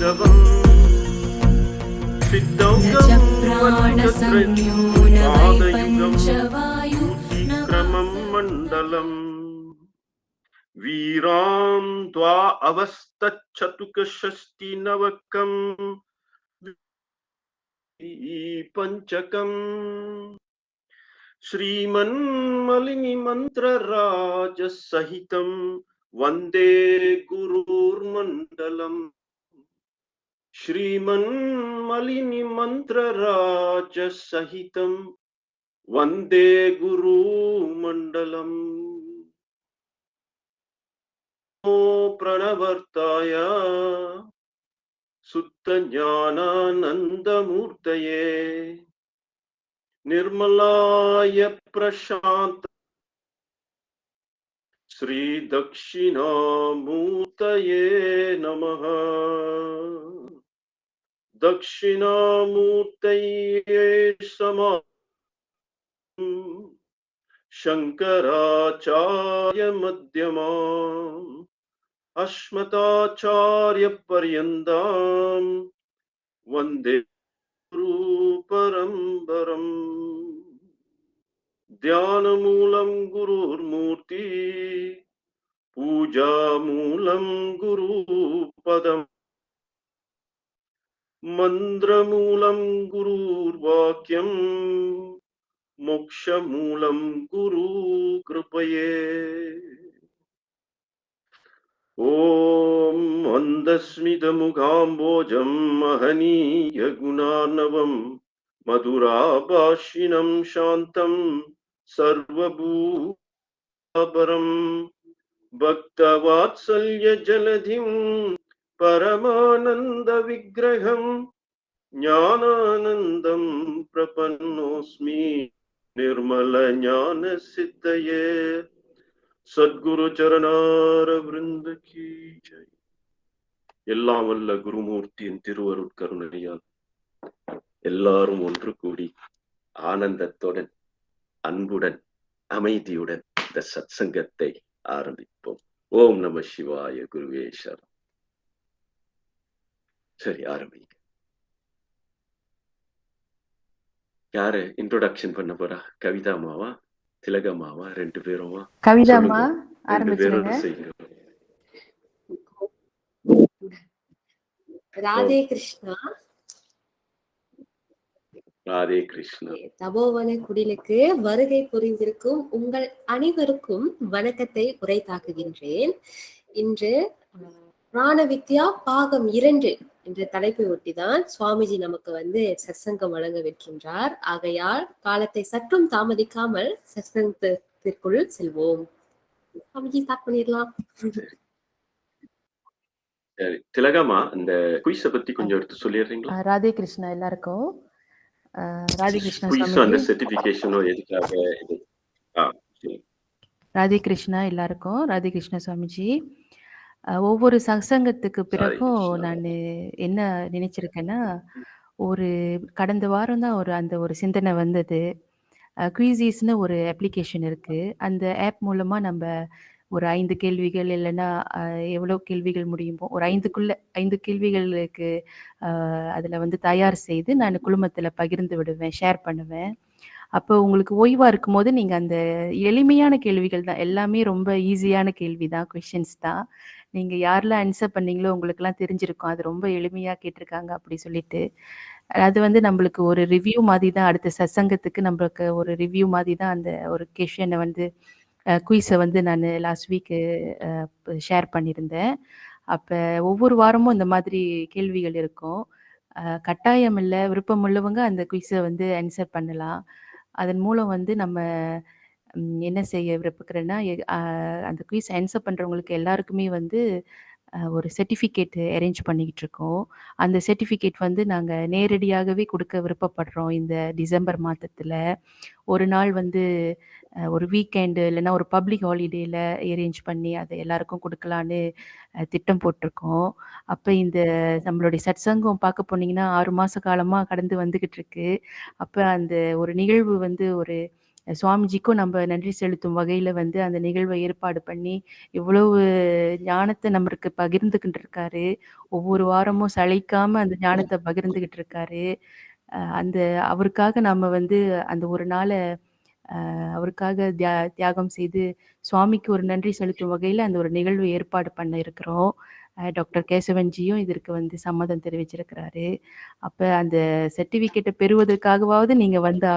भैरवम् सिद्धौघं पादयुगं क्रमं मण्डलम् वीरां द्वा अवस्तच्छतुकषष्टिनवकम् पञ्चकम् श्रीमन्मलिनिमन्त्रराजसहितं वन्दे गुरुर्मण्डलम् श्रीमन्मलिनिमन्त्रराजसहितं वन्दे गुरुमण्डलम् ओ प्रणवर्ताय सुत्तज्ञानानन्दमूर्तये निर्मलाय प्रशान्त श्रीदक्षिणामूर्तये नमः दक्षिणामूर्तये समा शंकराचार्य मध्यमाम् अस्मदाचार्य पर्यन्तां वन्दे गुरु परम्परम् ध्यानमूलं गुरुर्मूर्ति पूजामूलं गुरुपदम् मन्त्रमूलं गुरुर्वाक्यम् मोक्षमूलं गुरु कृपये ॐ मन्दस्मितमुखाम्बोजं महनीय गुणार्णवं मधुराभाषिणं शान्तं सर्वभूतापरं भक्तवात्सल्यजलधिं परमानन्दविग्रहं ज्ञानानन्दं प्रपन्नोऽस्मि निर्मलज्ञानसिद्धये சத்குரு சரணார விருந்த கீ ஜெய். எல்லாம் வல்ல குருமூர்த்தியின் திருவருட்கருணையால் எல்லாரும் ஒன்று கூடி ஆனந்தத்துடன் அன்புடன் அமைதியுடன் இந்த சத்சங்கத்தை ஆரம்பிப்போம். ஓம் நம சிவாய குருவே சரணம். சரி, ஆரம்பிங்க. யாரு இன்ட்ரோடக்ஷன் பண்ண போறா? கவிதாமாவா திலகமாவா? ரெண்டு பேருமா? கவிதாமா ஆரம்பிச்சுங்க. ராதே கிருஷ்ணா. ராதே கிருஷ்ணா. தபோவன குடிலுக்கு வருகை புரிந்திருக்கும் உங்கள் அனைவருக்கும் வணக்கத்தை உரைத்தாக்குகின்றேன். இன்று பிராண வித்யா பாகம் 2 என்ற தலைப்பை ஒட்டிதான் சுவாமிஜி நமக்கு சத்சங்கம் வழங்கவிருக்கின்றார். ஆகையால் காலத்தை சற்றும் தாமதிக்காமல் சத்சங்கத்திற்குள் செல்வோம். சுவாமிஜி ஸ்டார்ட் பண்ணிடலாம். சரி, திலகமா இந்த குயிஸ பத்தி கொஞ்சம் எடுத்து சொல்லிடுறீங்களா? ராதே கிருஷ்ணா எல்லாருக்கும். ராதே கிருஷ்ணா குயிஸ் அந்த சர்டிபிகேஷனோ எதுக்காக இது? ராதே கிருஷ்ணா எல்லாருக்கும். ராதே கிருஷ்ணா சுவாமிஜி. ஒவ்வொரு சத்சங்கத்துக்கு பிறகும் நான் என்ன நினைச்சிருக்கேன்னா, ஒரு கடந்த வாரம் தான் ஒரு சிந்தனை வந்தது. குயிஸிஸ்னு ஒரு அப்ளிகேஷன் இருக்கு. அந்த ஆப் மூலமா நம்ம ஒரு 5 கேள்விகள் இல்லைன்னா எவ்வளோ கேள்விகள் முடியுமோ ஒரு 5 கேள்விகளுக்கு அதில் தயார் செய்து நான் குழுமத்தில் பகிர்ந்து விடுவேன், ஷேர் பண்ணுவேன். அப்போ உங்களுக்கு ஓய்வாக இருக்கும்போது நீங்கள் அந்த எளிமையான கேள்விகள் தான், எல்லாமே ரொம்ப ஈஸியான கேள்வி தான், கொஷின்ஸ் தான். நீங்கள் யாரெல்லாம் ஆன்சர் பண்ணீங்களோ உங்களுக்கெல்லாம் தெரிஞ்சிருக்கும், அது ரொம்ப எளிமையாக கேட்டிருக்காங்க அப்படி சொல்லிட்டு. அது நம்மளுக்கு ஒரு ரிவ்யூ மாதிரி தான், அடுத்த சத்சங்கத்துக்கு நம்மளுக்கு ஒரு ரிவ்யூ மாதிரி தான் அந்த ஒரு கொஷனை குயிஸை நான் லாஸ்ட் வீக்கு ஷேர் பண்ணியிருந்தேன். அப்போ ஒவ்வொரு வாரமும் இந்த மாதிரி கேள்விகள் இருக்கும். கட்டாயம் இல்லை, விருப்பம் உள்ளவங்க அந்த குயிஸை ஆன்சர் பண்ணலாம். அதன் மூலம் நம்ம என்ன செய்ய விருப்பக்கிறேன்னா, அந்த குயிஸ் ஆன்சர் பண்ணுறவங்களுக்கு எல்லாருக்குமே ஒரு சர்டிஃபிகேட் அரேஞ்ச் பண்ணிக்கிட்டு இருக்கோம். அந்த சர்டிஃபிகேட் நாங்கள் நேரடியாகவே கொடுக்க விருப்பப்படுறோம். இந்த டிசம்பர் மாதத்தில் ஒரு நாள் ஒரு வீக்கெண்டு இல்லைன்னா ஒரு பப்ளிக் ஹாலிடேயில் அரேஞ்ச் பண்ணி அதை எல்லாருக்கும் கொடுக்கலான்னு திட்டம் போட்டிருக்கோம். அப்போ இந்த நம்மளுடைய சத்சங்கம் பார்க்க போனீங்கன்னா 6 மாத காலமாக கடந்து வந்துக்கிட்டு இருக்கு. அப்போ அந்த ஒரு நிகழ்வு ஒரு சுவாமிஜிக்கும் நம்ம நன்றி செலுத்தும் வகையில வந்து அந்த நிகழ்வை ஏற்பாடு பண்ணி, இவ்வளவு ஞானத்த நம்மருக்கு பகிர்ந்துகிட்டு இருக்காரு. ஒவ்வொரு வாரமும் சளைக்காம அந்த ஞானத்த பகிர்ந்துகிட்டு இருக்காரு. அந்த அவருக்காக நம்ம வந்து அந்த ஒரு நாள அவருக்காக தியாகம் செய்து, சுவாமிக்கு ஒரு நன்றி செலுத்தும் வகையில அந்த ஒரு நிகழ்வு ஏற்பாடு பண்ண இருக்கிறோம். டாக்டர் கேசவன்ஜியும் இதற்கு வந்து சம்மதம் தெரிவிச்சிருக்கிறாரு. அப்ப அந்த சர்டிஃபிகேட்ட பெறுவதற்காகவாவது நீங்க வந்து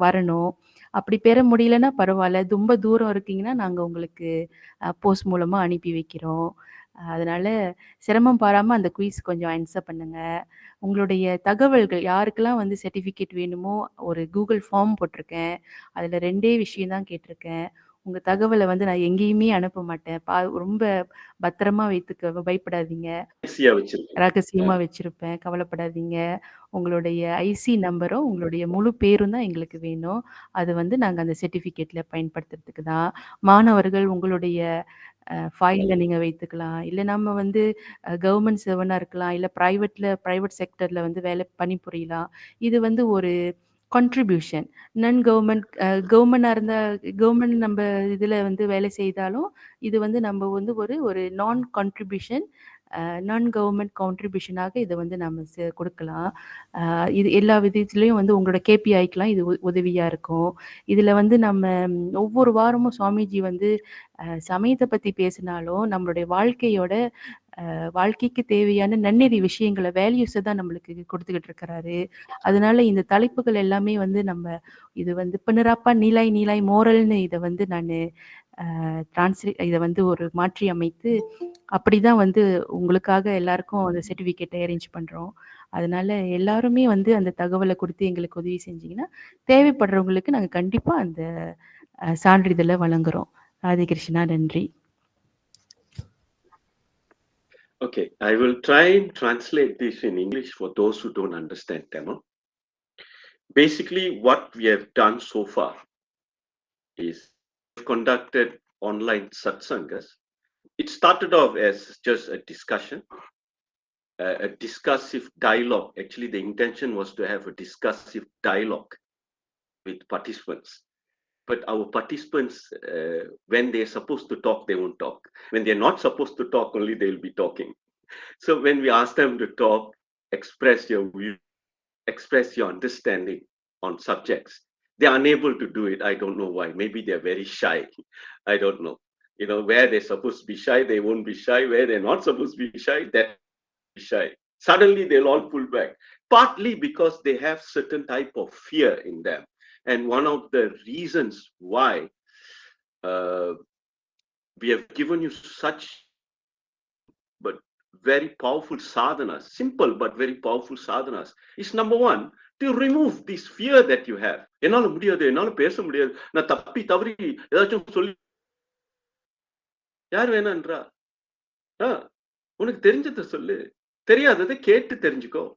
வரணும். அப்படி பெற முடியலன்னா பரவால்ல. ரொம்ப தூரம் இருக்கீங்கன்னா, நாங்க உங்களுக்கு போஸ்ட் மூலமா அனுப்பி வைக்கிறோம். அதனால சிரமம் பாராம அந்த குயிஸ் கொஞ்சம் ஆன்ஸர் பண்ணுங்க. உங்களுடைய தகவல்கள் யாருக்கெல்லாம் வந்து சர்டிஃபிகேட் வேணுமோ, ஒரு கூகுள் ஃபார்ம் போட்டிருக்கேன். அதுல 2டே விஷயம் தான் கேட்டிருக்கேன். உங்க தகவல வந்து நான் எங்கேயுமே அனுப்ப மாட்டேன். ரொம்ப பத்திரமா வைத்துக்க பயப்படாதீங்க. ரகசியமா வச்சிருப்பேன். கவலைப்படாதீங்க. உங்களுடைய ஐசி நம்பரும், உங்களுடைய முழு பேரும் தான் எங்களுக்கு வேணும். அது வந்து நாங்க அந்த சர்டிஃபிகேட்ல பயன்படுத்துறதுக்கு தான். மாணவர்கள் உங்களுடைய ஃபைல்ல நீங்க வைத்துக்கலாம். இல்ல நம்ம வந்து கவர்ன்மெண்ட் சர்வனா இருக்கலாம். இல்ல பிரைவேட் செக்டர்ல வந்து வேலை பணிபுரியலாம். இது வந்து ஒரு கான்ட்ரிபியூஷன். கவர்மெண்ட்டா இருந்தா கவர்மெண்ட் நம்ப இதுல வந்து வேலை செய்தாலும், இது வந்து நம்ம வந்து ஒரு ஒரு நான் கவர்மெண்ட் கான்ட்ரிபியூஷனாக இத வந்து நம்ம குடுக்கலாம். இது எல்லா விதத்திலயும் வந்து உங்களோட கேபிஐக்கலாம் இது உதவியா இருக்கும். இதுல வந்து நம்ம ஒவ்வொரு வாரமும் சுவாமிஜி வந்து சமயத்த பத்தி பேசினாலும், நம்மளுடைய வாழ்க்கைக்கு தேவையான நன்னெறி விஷயங்கள வேல்யூஸ தான் நம்மளுக்கு குடுத்துக்கிட்டு இருக்கிறாரு. அதனால இந்த தலைப்புகள் எல்லாமே வந்து இது வந்து பின்னராப்பா நீலாய் மோரல்னு இத வந்து நானு இத வந்து ஒரு மாற்றி அமைத்து, அப்படிதான் வந்து உங்களுக்காக எல்லாருக்கும் அந்த சர்டிஃபிகேட்ட அரேஞ்ச் பண்றோம். அதனால எல்லாருமே வந்து அந்த தகவல குடுத்து எங்களுக்கு உதவி செஞ்சீங்கன்னா, தேவைப்படுறவங்களுக்கு நாங்க கண்டிப்பா அந்த சான்றிதழ வழங்குறோம். ராதே கிருஷ்ணா. நன்றி. Okay, I will try and translate this in English for those who don't understand Tamil. Basically, what we have done so far is conducted online satsangas. It started off as just a discussion, a discussive dialogue. Actually, the intention was to have a discussive dialogue with participants. But our participants, when they're supposed to talk, they won't talk. When they're not supposed to talk, only they'll be talking. So when we ask them to talk, express your view, express your understanding on subjects, they're unable to do it. I don't know why. Maybe they're very shy. I don't know. You know, where they're supposed to be shy, they won't be shy. Where they're not supposed to be shy, they're shy. Suddenly they'll all pull back. Partly because they have certain type of fear in them. And one of the reasons why we have given you such but very powerful sadhanas, simple but very powerful sadhanas, is number one, to remove this fear that you have. என்னால முடியாது, என்னால பேச முடியாது, நான் தப்பி தவறி ஏதாச்சும் சொல்லி யார் வேணான்றா? உனக்கு தெரிஞ்சதை சொல்லு, தெரியாததை கேட்டு தெரிஞ்சுக்கோ.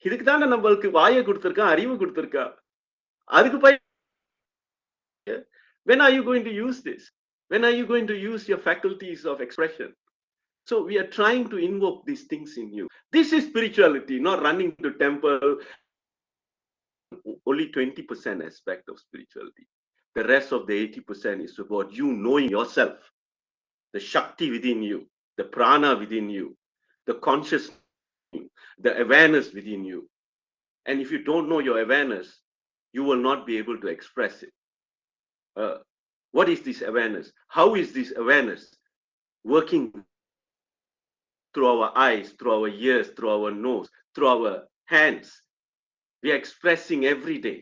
இதுக்கு தானே நம்மளுக்கு வாயை கொடுத்திருக்கான், அறிவு கொடுத்திருக்கான். அதுக்கு when are you going to use this? When are you going to use your faculties of expression? So we are trying to invoke these things in you. This is spirituality, not running to temple. Only 20% aspect of spirituality. The rest of the 80% is about you knowing yourself, the Shakti within you, the Prana within you, the consciousness, the awareness within you. And if you don't know your awareness, you will not be able to express it. What is this awareness? How is this awareness working through our eyes, through our ears, through our nose, through our hands? We are expressing every day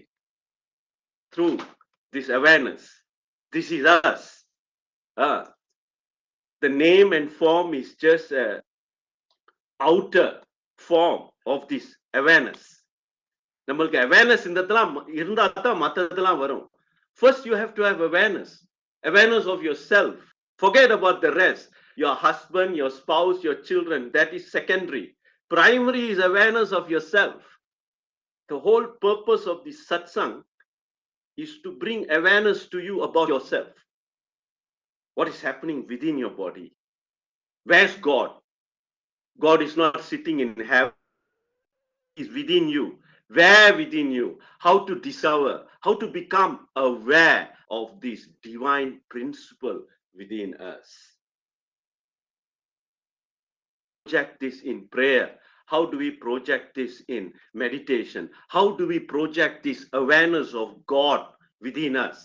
through this awareness. This is us. The name and form is just an outer form of this awareness. நம்மளுக்கு awareness இருந்தா தான் மத்ததெல்லாம் வரும். First you have to have awareness of yourself. Forget about the rest. Your husband, your spouse, your children, that is secondary. Primary is awareness of yourself. The whole purpose of this satsang is to bring awareness to you about yourself. What is happening within your body? Where's God? God is not sitting in heaven. He is within you. where within you, how to discover, how to become aware of this divine principle within us. Project this in prayer. How do we project this in meditation? How do we project this awareness of God within us?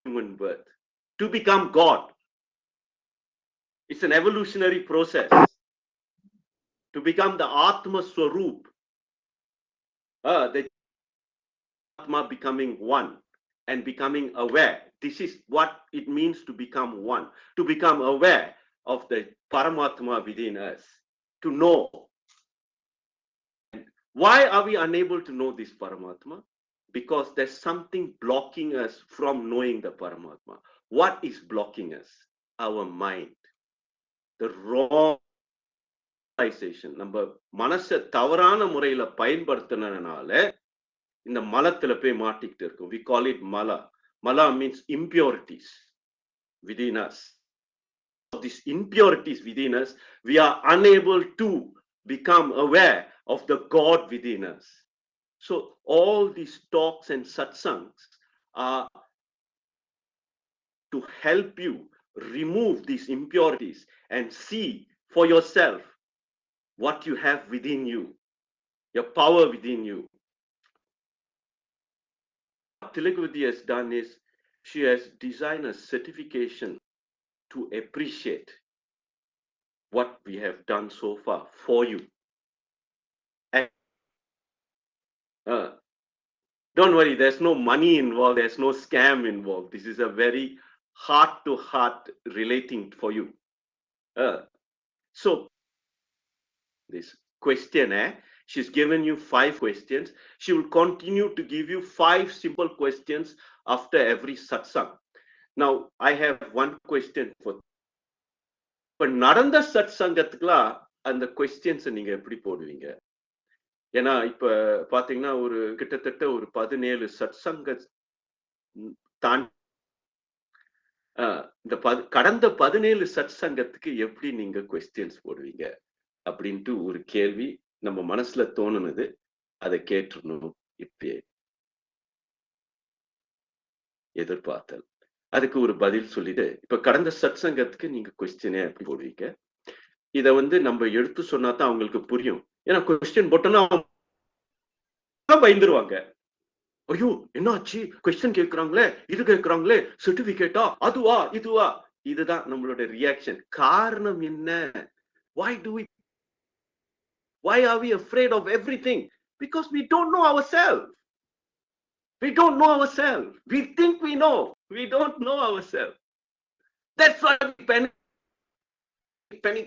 Human birth. To become God. It's an evolutionary process. To become the Atma Swaroop. The Atma becoming one and becoming aware. This is what it means to become one. To become aware of the Paramatma within us. To know. Why are we unable to know this Paramatma? Because there's something blocking us from knowing the Paramatma. What is blocking us? Our mind. The wrong realization. நம்ம மனசை தவறான முறையில பயன்படுத்தினால இந்த மலத்துல போய் மாட்டிக்கிட்டு இருக்கும். We call it mala. Mala means impurities within us. These impurities within us, we are unable to become aware of the God within us. So all these talks and satsangs are to help you remove these impurities and see for yourself what you have within you, your power within you. What Vidya has done is she has designed a certification to appreciate what we have done so far for you. And, don't worry, there's no money involved, there's no scam involved. This is a very heart-to-heart relating for you. So, this questionnaire, she's given you 5 questions. She will continue to give you 5 simple questions after every satsang. Now, I have one question for இப்ப நடந்த சத் சங்கத்துக்குலாம் அந்த questions நீங்க எப்படி போடுவீங்க? ஏன்னா இப்ப பாத்தீங்கன்னா ஒரு கிட்டத்தட்ட ஒரு 17 சத் சங்க இந்த கடந்த 17 சத் சங்கத்துக்கு எப்படி நீங்க கொஸ்டின்ஸ் போடுவீங்க அப்படின்ட்டு ஒரு கேள்வி நம்ம மனசுல தோணுனது. அதை கேட்டுறணும். இப்பே எதிர்பார்த்தல் அதுக்கு ஒரு பதில் சொல்லிட்டு இப்ப கடந்த சத் சங்கத்துக்கு நீங்க கொஸ்டினே எப்படி போடுவீங்க? இத நம்ம எடுத்து சொன்னாதான் அவங்களுக்கு புரியும். ஏன்னா கொஸ்டின் போட்டோம்னா பயந்துருவாங்க. ஐயோ என்னாச்சு, கொஸ்டின் கேட்கறாங்களே, இது கேட்கறாங்களே, சர்டிபிகேட்டா, அதுவா இதுவா? இதுதான் நம்மளோட ரியாக்ஷன். காரணம் என்ன? Why are we afraid of everything? Because we don't know ourselves. We don't know ourselves. We think we know. We don't know ourselves. That's why we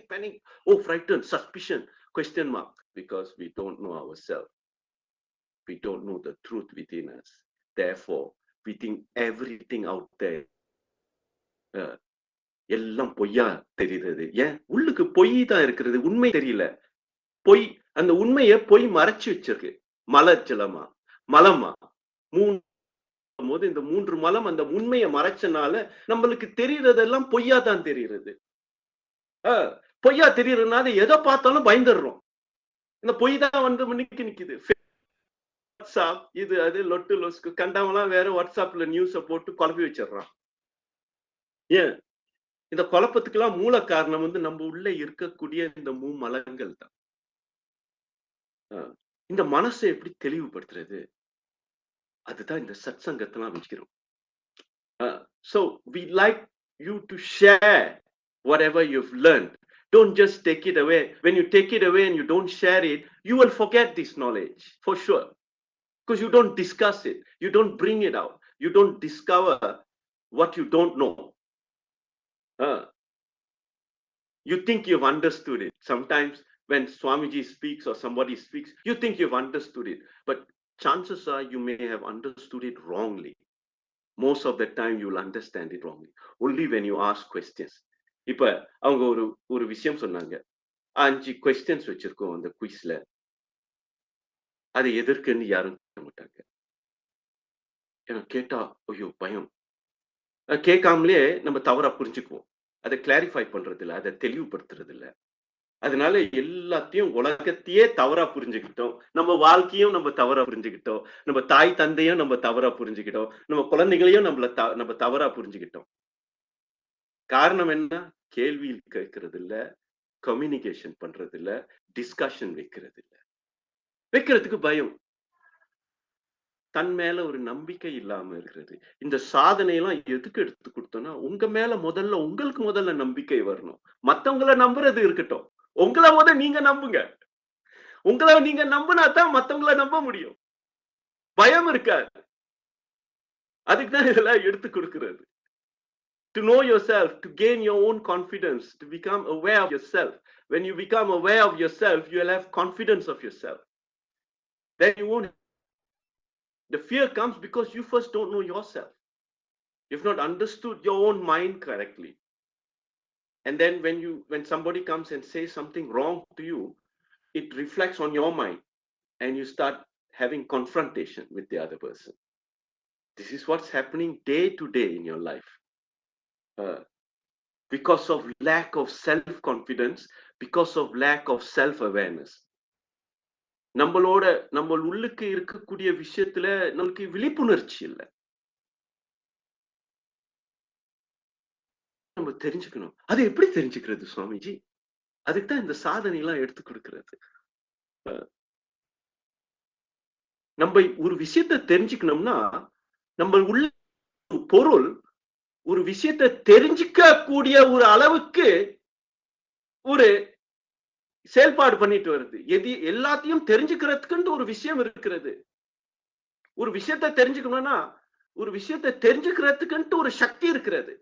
panic. Oh, frightened, suspicion, question mark. Because we don't know ourselves. We don't know the truth within us. Therefore, we think everything out there எல்லாம் பொய்யா தெரியுது. ஏன்? உள்ளுக்கு பொய் தான் இருக்கிறது, உண்மை தெரியல. பொய், அந்த உண்மையை பொய் மறைச்சு வச்சிருக்கு. மலச்சலமா மலமா 3 போது இந்த 3 மலம் அந்த உண்மையை மறைச்சனால நம்மளுக்கு தெரியறதெல்லாம் பொய்யா தான் தெரியுது. பொய்யா தெரியறதுனால எதை பார்த்தாலும் பயந்துடுறோம். இந்த பொய் தான் முன்னுக்கு நிக்குது. வாட்ஸ்அப் இது அது லொட்டு லொஸ்க்கு கண்டவங்களாம் வேற வாட்ஸ்அப்ல நியூஸ போட்டு குழப்பி வச்சிடறான். ஏன்? இந்த குழப்பத்துக்கெல்லாம் மூல காரணம் நம்ம உள்ள இருக்கக்கூடிய இந்த மலங்கள் தான். இந்த மனசை எப்படி தெளிவுபடுத்துறது? அதுதான் இந்த சத் சங்கத்தெல்லாம் வச்சுக்கிறோம். So we like you to share whatever you've learned. Don't just take it away. When you take it away and you don't share it, you will forget this knowledge for sure. Because you don't discuss it. You don't bring it out. You don't discover what you don't know. You think you've understood it. Sometimes when Swamiji speaks or somebody speaks, you think you've understood it. But chances are you may have understood it wrongly. Most of the time you will understand it wrongly. Only when you ask questions. இப்ப அவங்க ஒரு விஷயம் சொன்னாங்க. 5 questions வச்சிருக்கோம் அந்த குயிஸ்ல. அது எதற்குன்னு யாரும் கேட்க மாட்டாங்க. ஏன்னா கேட்டா ஐயோ பயம். கேட்காமலே நம்ம தவறா புரிஞ்சுக்குவோம். அதை கிளாரிஃபை பண்றது இல்லை, அதை தெளிவுபடுத்துறது இல்லை. அதனால எல்லாத்தையும் உலகத்தையே தவறா புரிஞ்சுக்கிட்டோம். நம்ம வாழ்க்கையும் நம்ம தவறா புரிஞ்சுக்கிட்டோம். நம்ம தாய் தந்தையும் நம்ம தவறா புரிஞ்சுக்கிட்டோம். நம்ம குழந்தைகளையும் நம்ம தவறா புரிஞ்சுக்கிட்டோம். காரணம் என்ன? கேள்வி கேட்கறது இல்ல, கம்யூனிகேஷன் பண்றது இல்ல, டிஸ்கஷன் வைக்கிறது இல்ல. வைக்கிறதுக்கு பயம். தன் மேல ஒரு நம்பிக்கை இல்லாம இருக்கிறது. இந்த சாதனை எல்லாம் எதுக்கு எடுத்து கொடுத்தோம்னா, உங்க மேல உங்களுக்கு முதல்ல நம்பிக்கை வரணும். மத்தவங்கள நம்புறது இருக்கட்டும். உங்கள நீங்க நம்புங்க. உங்கள நீங்க நம்பினா தான் மத்தவங்கள நம்ப முடியும். பயம் இருக்காது. அதுக்கு தான் இதெல்லாம் எடுத்து கொடுக்கிறது. To know yourself, to gain your own confidence, to become aware of yourself. When you become aware of yourself, you will have confidence of yourself. Then you won't. The fear comes because you first don't know yourself. You've not understood your own mind correctly. And then when somebody comes and says something wrong to you, it reflects on your mind and you start having confrontation with the other person. This is what's happening day to day in your life. Because of lack of self-confidence, because of lack of self-awareness. நம்ம உள்ளுக்கு இருக்கக்கூடிய விஷயத்துல நமக்கு விழிப்புணர்ச்சி இல்லை. நம்ம தெரிஞ்சுக்கணும். அது எப்படி தெரிஞ்சுக்கிறது சுவாமிஜி? அதுக்கு தான் இந்த சாதனை எல்லாம் எடுத்து கொடுக்கிறது. நம்ம ஒரு விஷயத்தை தெரிஞ்சுக்கணும்னா நம்ம உள்ள பொருள் ஒரு விஷயத்தை தெரிஞ்சுக்க கூடிய ஒரு அளவுக்கு ஒரு செயல்பாடு பண்ணிட்டு வருது. எல்லாத்தையும் தெரிஞ்சுக்கிறதுக்கு ஒரு விஷயம் இருக்கிறது. ஒரு விஷயத்தை தெரிஞ்சுக்கணும்னா ஒரு விஷயத்தை தெரிஞ்சுக்கிறதுக்கு ஒரு சக்தி இருக்கிறது.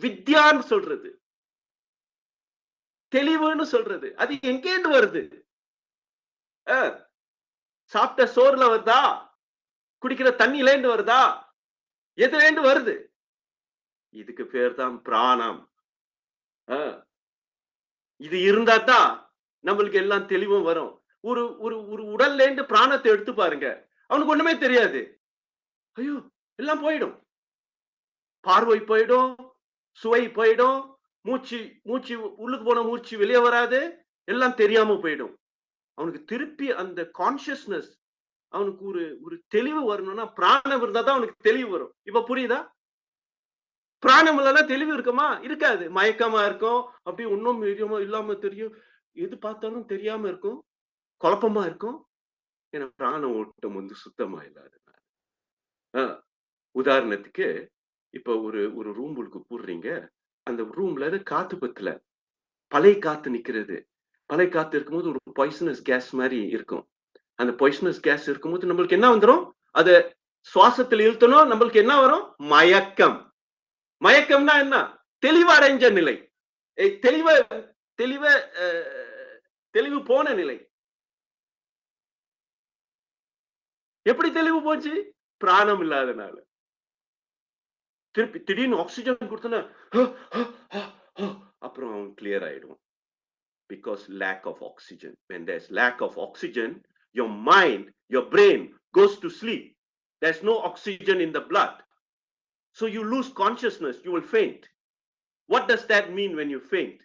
வித்யான்னு சொல்றது, தெளிவுன்னு சொல்றது, அது எங்கேந்து வருது? சாப்பிட்ட சோறுல வருதா? குடிக்கிற தண்ணியிலேந்து வருதா? எதுலேந்து வருது? இதுக்கு பேர் தான் பிராணம். இது இருந்தா தான் நம்மளுக்கு எல்லாம் தெளிவும் வரும். ஒரு ஒரு ஒரு உடல்ல இருந்து பிராணத்தை எடுத்து பாருங்க, அவனுக்கு ஒண்ணுமே தெரியாது. ஐயோ, எல்லாம் போயிடும். பார்வை போயிடும், சுவை போயிடும், மூச்சு உள்ளுக்கு போன மூச்சு வெளியே வராது, எல்லாம் தெரியாம போயிடும். அவனுக்கு திருப்பி அந்த கான்சியஸ்னஸ், அவனுக்கு ஒரு ஒரு தெளிவு வரணும்னா பிராணம் இருந்தா தான் அவனுக்கு தெளிவு வரும். இப்ப புரியுதா? பிராணம் இல்லைன்னா தெளிவு இருக்குமா? இருக்காது. மயக்கமா இருக்கும், அப்படி ஒன்னும் இல்லாம தெரியும், எது பார்த்தாலும் தெரியாம இருக்கும், குழப்பமா இருக்கும். ஏன்னா பிராண ஓட்டம் சுத்தமா இல்லாதனால. உதாரணத்துக்கு இப்ப ஒரு ரூமுக்கு போடுறீங்க, அந்த ரூம்ல காத்து பத்தல, பழைய காத்து நிக்கிறது. பழைய காத்து இருக்கும்போது ஒரு பாய்சனஸ் கேஸ் மாதிரி இருக்கும். அந்த பாய்சனஸ் கேஸ் இருக்கும்போது நம்மளுக்கு என்ன வந்துடும்? அத சுவாசத்தில் இழுத்தணும், நம்மளுக்கு என்ன வரும்? மயக்கம். மயக்கம்னா என்ன? தெளிவடைஞ்ச நிலை, தெளிவு போன நிலை. எப்படி தெளிவு போச்சு? பிராணம் இல்லாதனால. திருப்பி திடீர்னு ஆக்சிஜன் கொடுத்தனா அப்புறம் அவன் கிளியர் ஆயிடுவான். Because lack of oxygen. When there's lack of oxygen, your mind, your brain goes to sleep. There's no oxygen in the blood. So you lose consciousness, you will faint. What does that mean when you faint?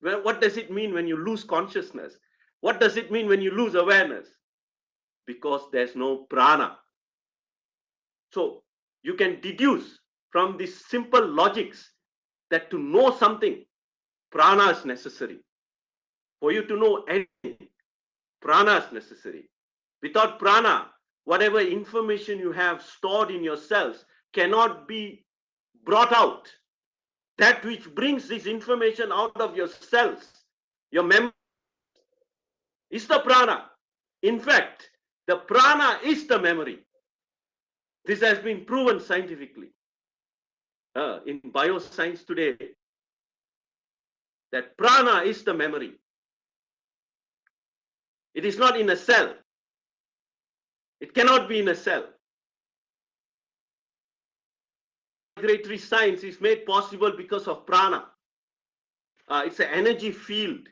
Well, what does it mean when you lose consciousness? What does it mean when you lose awareness? Because there's no prana. So you can deduce from these simple logics that to know something, prana is necessary. For you to know anything, prana is necessary. Without prana, whatever information you have stored in your cells cannot be brought out. That which brings this information out of your cells, your memory, is the prana. In fact, the prana is the memory. This has been proven scientifically. In bioscience today, that prana is the memory. It is not in a cell. It cannot be in a cell. Migratory science is made possible because of prana. It's an energy field.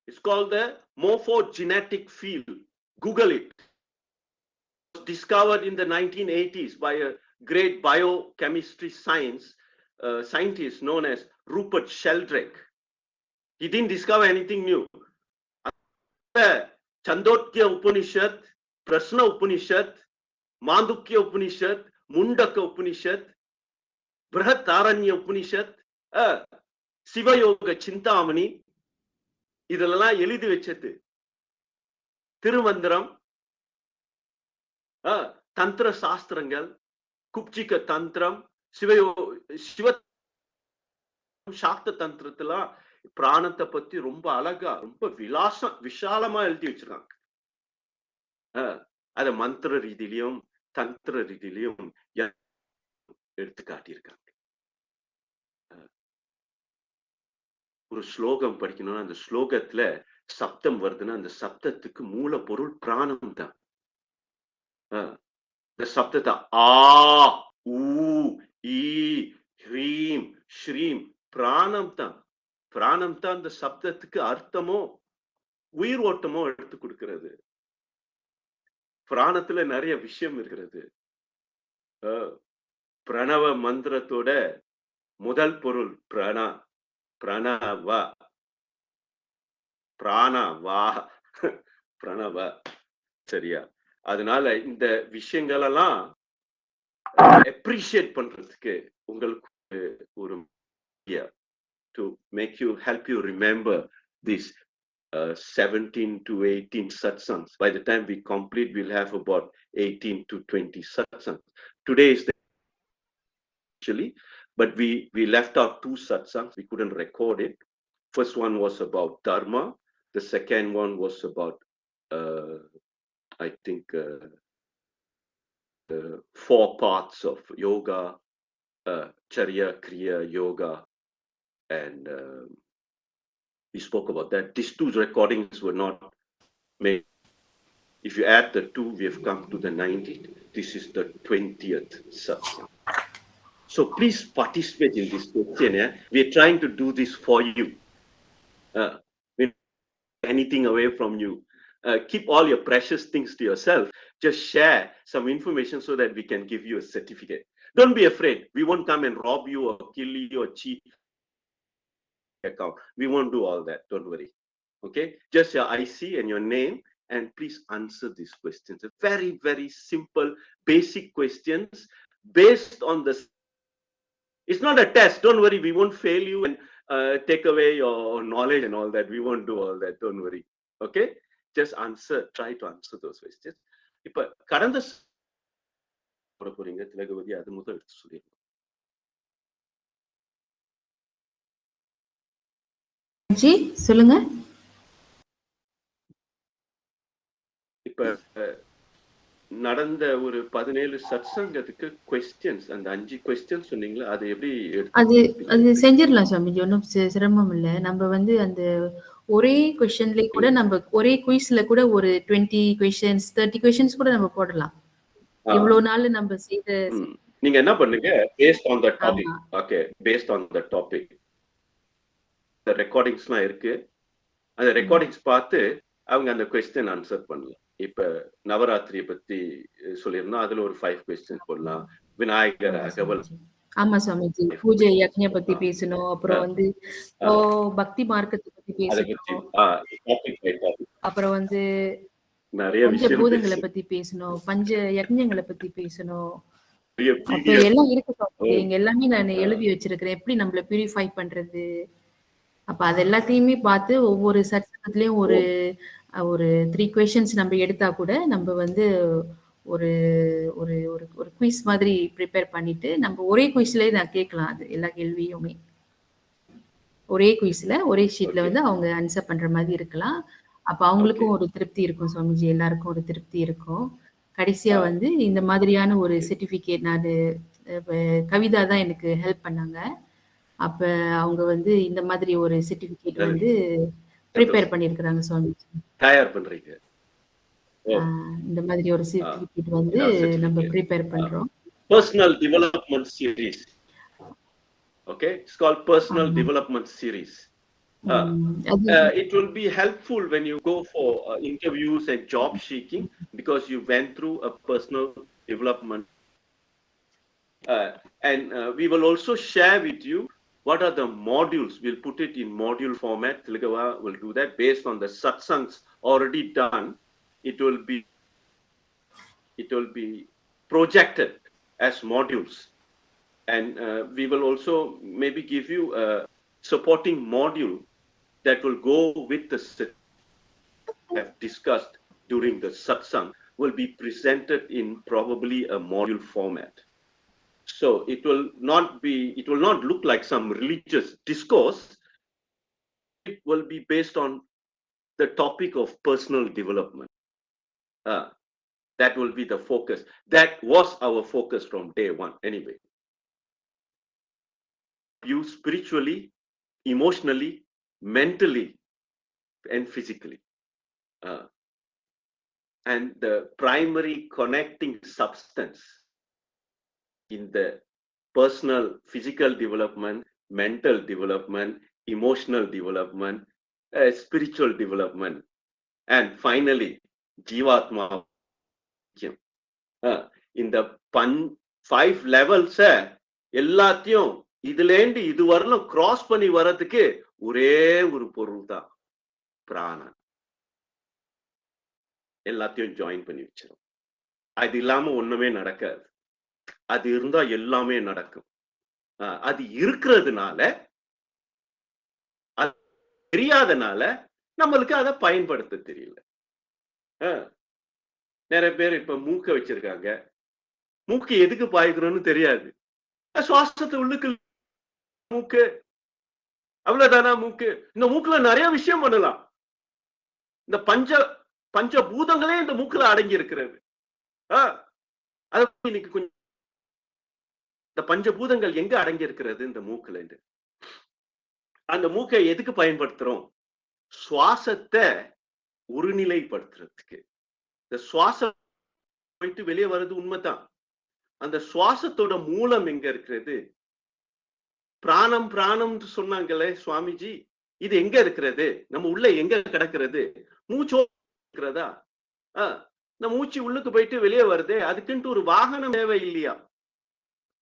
It's called the morphogenetic field. Google it. It was discovered in the 1980s by a great biochemistry scientist known as Rupert Sheldrake. He didn't discover anything new. Chandogya Upanishad, Prasna Upanishad, Mandukya Upanishad, Mundaka Upanishad, Brihadaranya Upanishad, Siva Yoga Chintamani, இதெல்லாம் எழுதி வச்சது. திருமந்திரம், தந்திர சாஸ்திரங்கள், குப்ஜிக தந்திரம், சிவ சாக்த தந்திரத்தெல்லாம் பிராணத்தை பத்தி ரொம்ப அழகா, ரொம்ப விஷாலமா எழுதி வச்சிருக்காங்க. அத மந்திர ரீதியிலையும் தந்திர ரீதியிலையும் எடுத்து காட்டியிருக்காங்க. ஒரு ஸ்லோகம் படிக்கணும்னா அந்த ஸ்லோகத்துல சப்தம் வருதுன்னா அந்த சப்தத்துக்கு மூல பொருள் பிராணம் தான். இந்த சப்தத்தை ஆ, ஊ, ஈ, ஹ்ரீம், ஸ்ரீம், பிராணம் தான். பிராணம் தான் இந்த சப்தத்துக்கு அர்த்தமோ உயிர் ஓட்டமோ எடுத்து கொடுக்கிறது. பிராணத்துல நிறைய விஷயம் இருக்கிறது. பிரணவ மந்திரத்தோட முதல் பொருள் பிரணா, பிரணவ, பிராணவா, பிரணவ. சரியா? அதனால இந்த விஷயங்கள் எல்லாம் அப்ரிஷியேட் பண்றதுக்கு உங்களுக்கு ஒரு to make you help you remember these 17 to 18 satsangs. By the time we complete, we'll have about 18 to 20 satsangs. Today is the actually, but we left out 2 satsangs. We couldn't record it. First one was about dharma. The second one was about I think 4 parts of yoga, charya, kriya, yoga, and we spoke about that. These 2 recordings were not made. If you add the 2, we have come to the 90th. This is the 20th satsang. So please participate in this question. We are trying to do this for you. Anything away from you. Keep all your precious things to yourself. Just share some information so that we can give you a certificate. Don't be afraid. We won't come and rob you or kill you or cheat account. We won't do all that. Don't worry. Okay? Just your IC and your name, and please answer these questions. Very, very simple, basic questions based on the. It's not a test. Don't worry. We won't fail you and take away your knowledge and all that. We won't do all that. Don't worry. Okay? Just answer. Try to answer those questions. இப்ப கடந்த போறீங்க திலகவதி, அது முதல் எடுத்து சொல்லிருக்கோம். G சொல்லுங்க. இப்ப நடந்த ஒரு 17 சத்சங்கத்துக்கு questions, அந்த 5 questions சொன்னீங்களா, அது எப்படி அது செஞ்சிடலாம் சுவாமிஜி, ஒன்றும் சிரமம் இல்லை. நம்ம வந்து அந்த ஒரே கொஸ்டின்ல கூட நம்ம ஒரே குயிஸ்ல கூட ஒரு 20 questions 30 questions கூட நம்ம போடலாம். இவ்வளவு நாள் நம்ம செய்த. நீங்க என்ன பண்ணுங்க, based on the topic. Okay, based on the topic. the ரெக்கார்டிங்ஸ்லாம் இருக்கு, அந்த ரெக்கார்டிங்ஸ் பார்த்து அவங்க அந்த question ஆன்சர் பண்ணலாம். இப்ப நவராத்திரியை பத்தி சொல்லியிருந்தோம், அதுல ஒரு 5 questions போடலாம். விநாயகர் அகவல். ஆமா சுவாமிஜி, பூஜை யக்ஞ பத்தி பேசணும். அப்புறம் வந்து பக்தி மார்க்கத்தை பத்தி பேசணும். அப்புறம் வந்து நிறைய பஞ்சபூதங்களை பத்தி பேசணும், பஞ்ச யக்ஞங்களை பத்தி பேசணும். அப்ப எல்லாம் இருக்கு, இங்க எல்லாமே நான் எழுதி வச்சிருக்கிறேன், எப்படி நம்மள பியூரிஃபை பண்றது. அப்ப அது எல்லாத்தையுமே பார்த்து ஒவ்வொரு சத்சங்கத்திலயும் ஒரு 3 questions நம்ம எடுத்தா கூட நம்ம வந்து ஒரு ஒரு ஒரு குயிஸ் மாதிரி ப்ரிப்பேர் பண்ணிட்டு நம்ம ஒரே குயிஸ்லயே நான் கேட்கலாம். அது எல்லா கேள்வியுமே ஒரே குயிஸ்ல ஒரே ஷீட்ல வந்து அவங்க ஆன்சர் பண்ற மாதிரி இருக்கலாம். அப்ப அவங்களுக்கும் ஒரு திருப்தி இருக்கும் சுவாமிஜி, எல்லாருக்கும் ஒரு திருப்தி இருக்கும். கடைசியா வந்து இந்த மாதிரியான ஒரு சர்டிபிகேட், நான் கவிதா தான் எனக்கு ஹெல்ப் பண்ணாங்க. அப்ப அவங்க வந்து இந்த மாதிரி ஒரு சர்டிபிகேட் வந்து ப்ரிப்பேர் பண்ணிருக்காங்க சுவாமிஜி. தயார் பண்றீங்க. இந்த மாதிரி ஒரு சர்டிபிகேட் வந்து நம்ம ப்ரிப்பேர் பண்றோம். Personal development series. Okay, it's called personal development series. It will be helpful when you go for interviews and job seeking, because you went through a personal development. And we will also share with you what are the modules? We'll put it in module format. Tilgava will do that based on the satsangs already done. It will be projected as modules. And we will also maybe give you a supporting module that will go with the have discussed during the satsang, will be presented in probably a module format. So it will not look like some religious discourse. It will be based on the topic of personal development. That will be the focus. That was our focus from day one anyway. You spiritually, emotionally, mentally, and physically. And the primary connecting substance in the personal, physical development, mental development, emotional development, spiritual development, and finally, Jivatma. In the 5 levels, எல்லாத்தையும் இதுலேந்து இது வரலும் cross பண்ணி வரதுக்கு ஒரே ஒரு பொருள் தான் பிராணன். எல்லாத்தையும் ஜாயின் பண்ணி வச்சிடும். அது இல்லாம ஒண்ணுமே நடக்காது. அது இருந்தா எல்லாமே நடக்கும். அது இருக்கிறதுனால, அது தெரியாதனால நம்மளுக்கு அதை பயன்படுத்த தெரியல. நிறைய பேர் இப்ப மூக்க வச்சிருக்காங்க. மூக்கு எதுக்கு பாய்க்கிறோம்னு தெரியாது. சுவாசத்தை உள்ளுக்கு மூக்கு அவ்வளவுதானா மூக்கு? இந்த மூக்குல நிறைய விஷயம் பண்ணலாம். இந்த பஞ்ச பூதங்களே இந்த மூக்குல அடங்கி இருக்கிறது. இன்னைக்கு கொஞ்சம் இந்த பஞ்சபூதங்கள் எங்க அடங்கி இருக்கிறது? இந்த மூக்குல. அந்த மூக்கை எதுக்கு பயன்படுத்துறோம்? சுவாசத்தை ஒருநிலைப்படுத்துறதுக்கு. இந்த சுவாசம் போயிட்டு வெளியே வர்றது உண்மைதான். அந்த சுவாசத்தோட மூலம் எங்க இருக்கிறது? பிராணம் பிராணம் சொன்னாங்களே சுவாமிஜி, இது எங்க இருக்கிறது? நம்ம உள்ள எங்க கிடக்கிறது? மூச்சோ இருக்கிறதா? இந்த மூச்சு உள்ளுக்கு போயிட்டு வெளியே வருது. அதுக்குன்ட்டு ஒரு வாகனம் தேவை இல்லையா?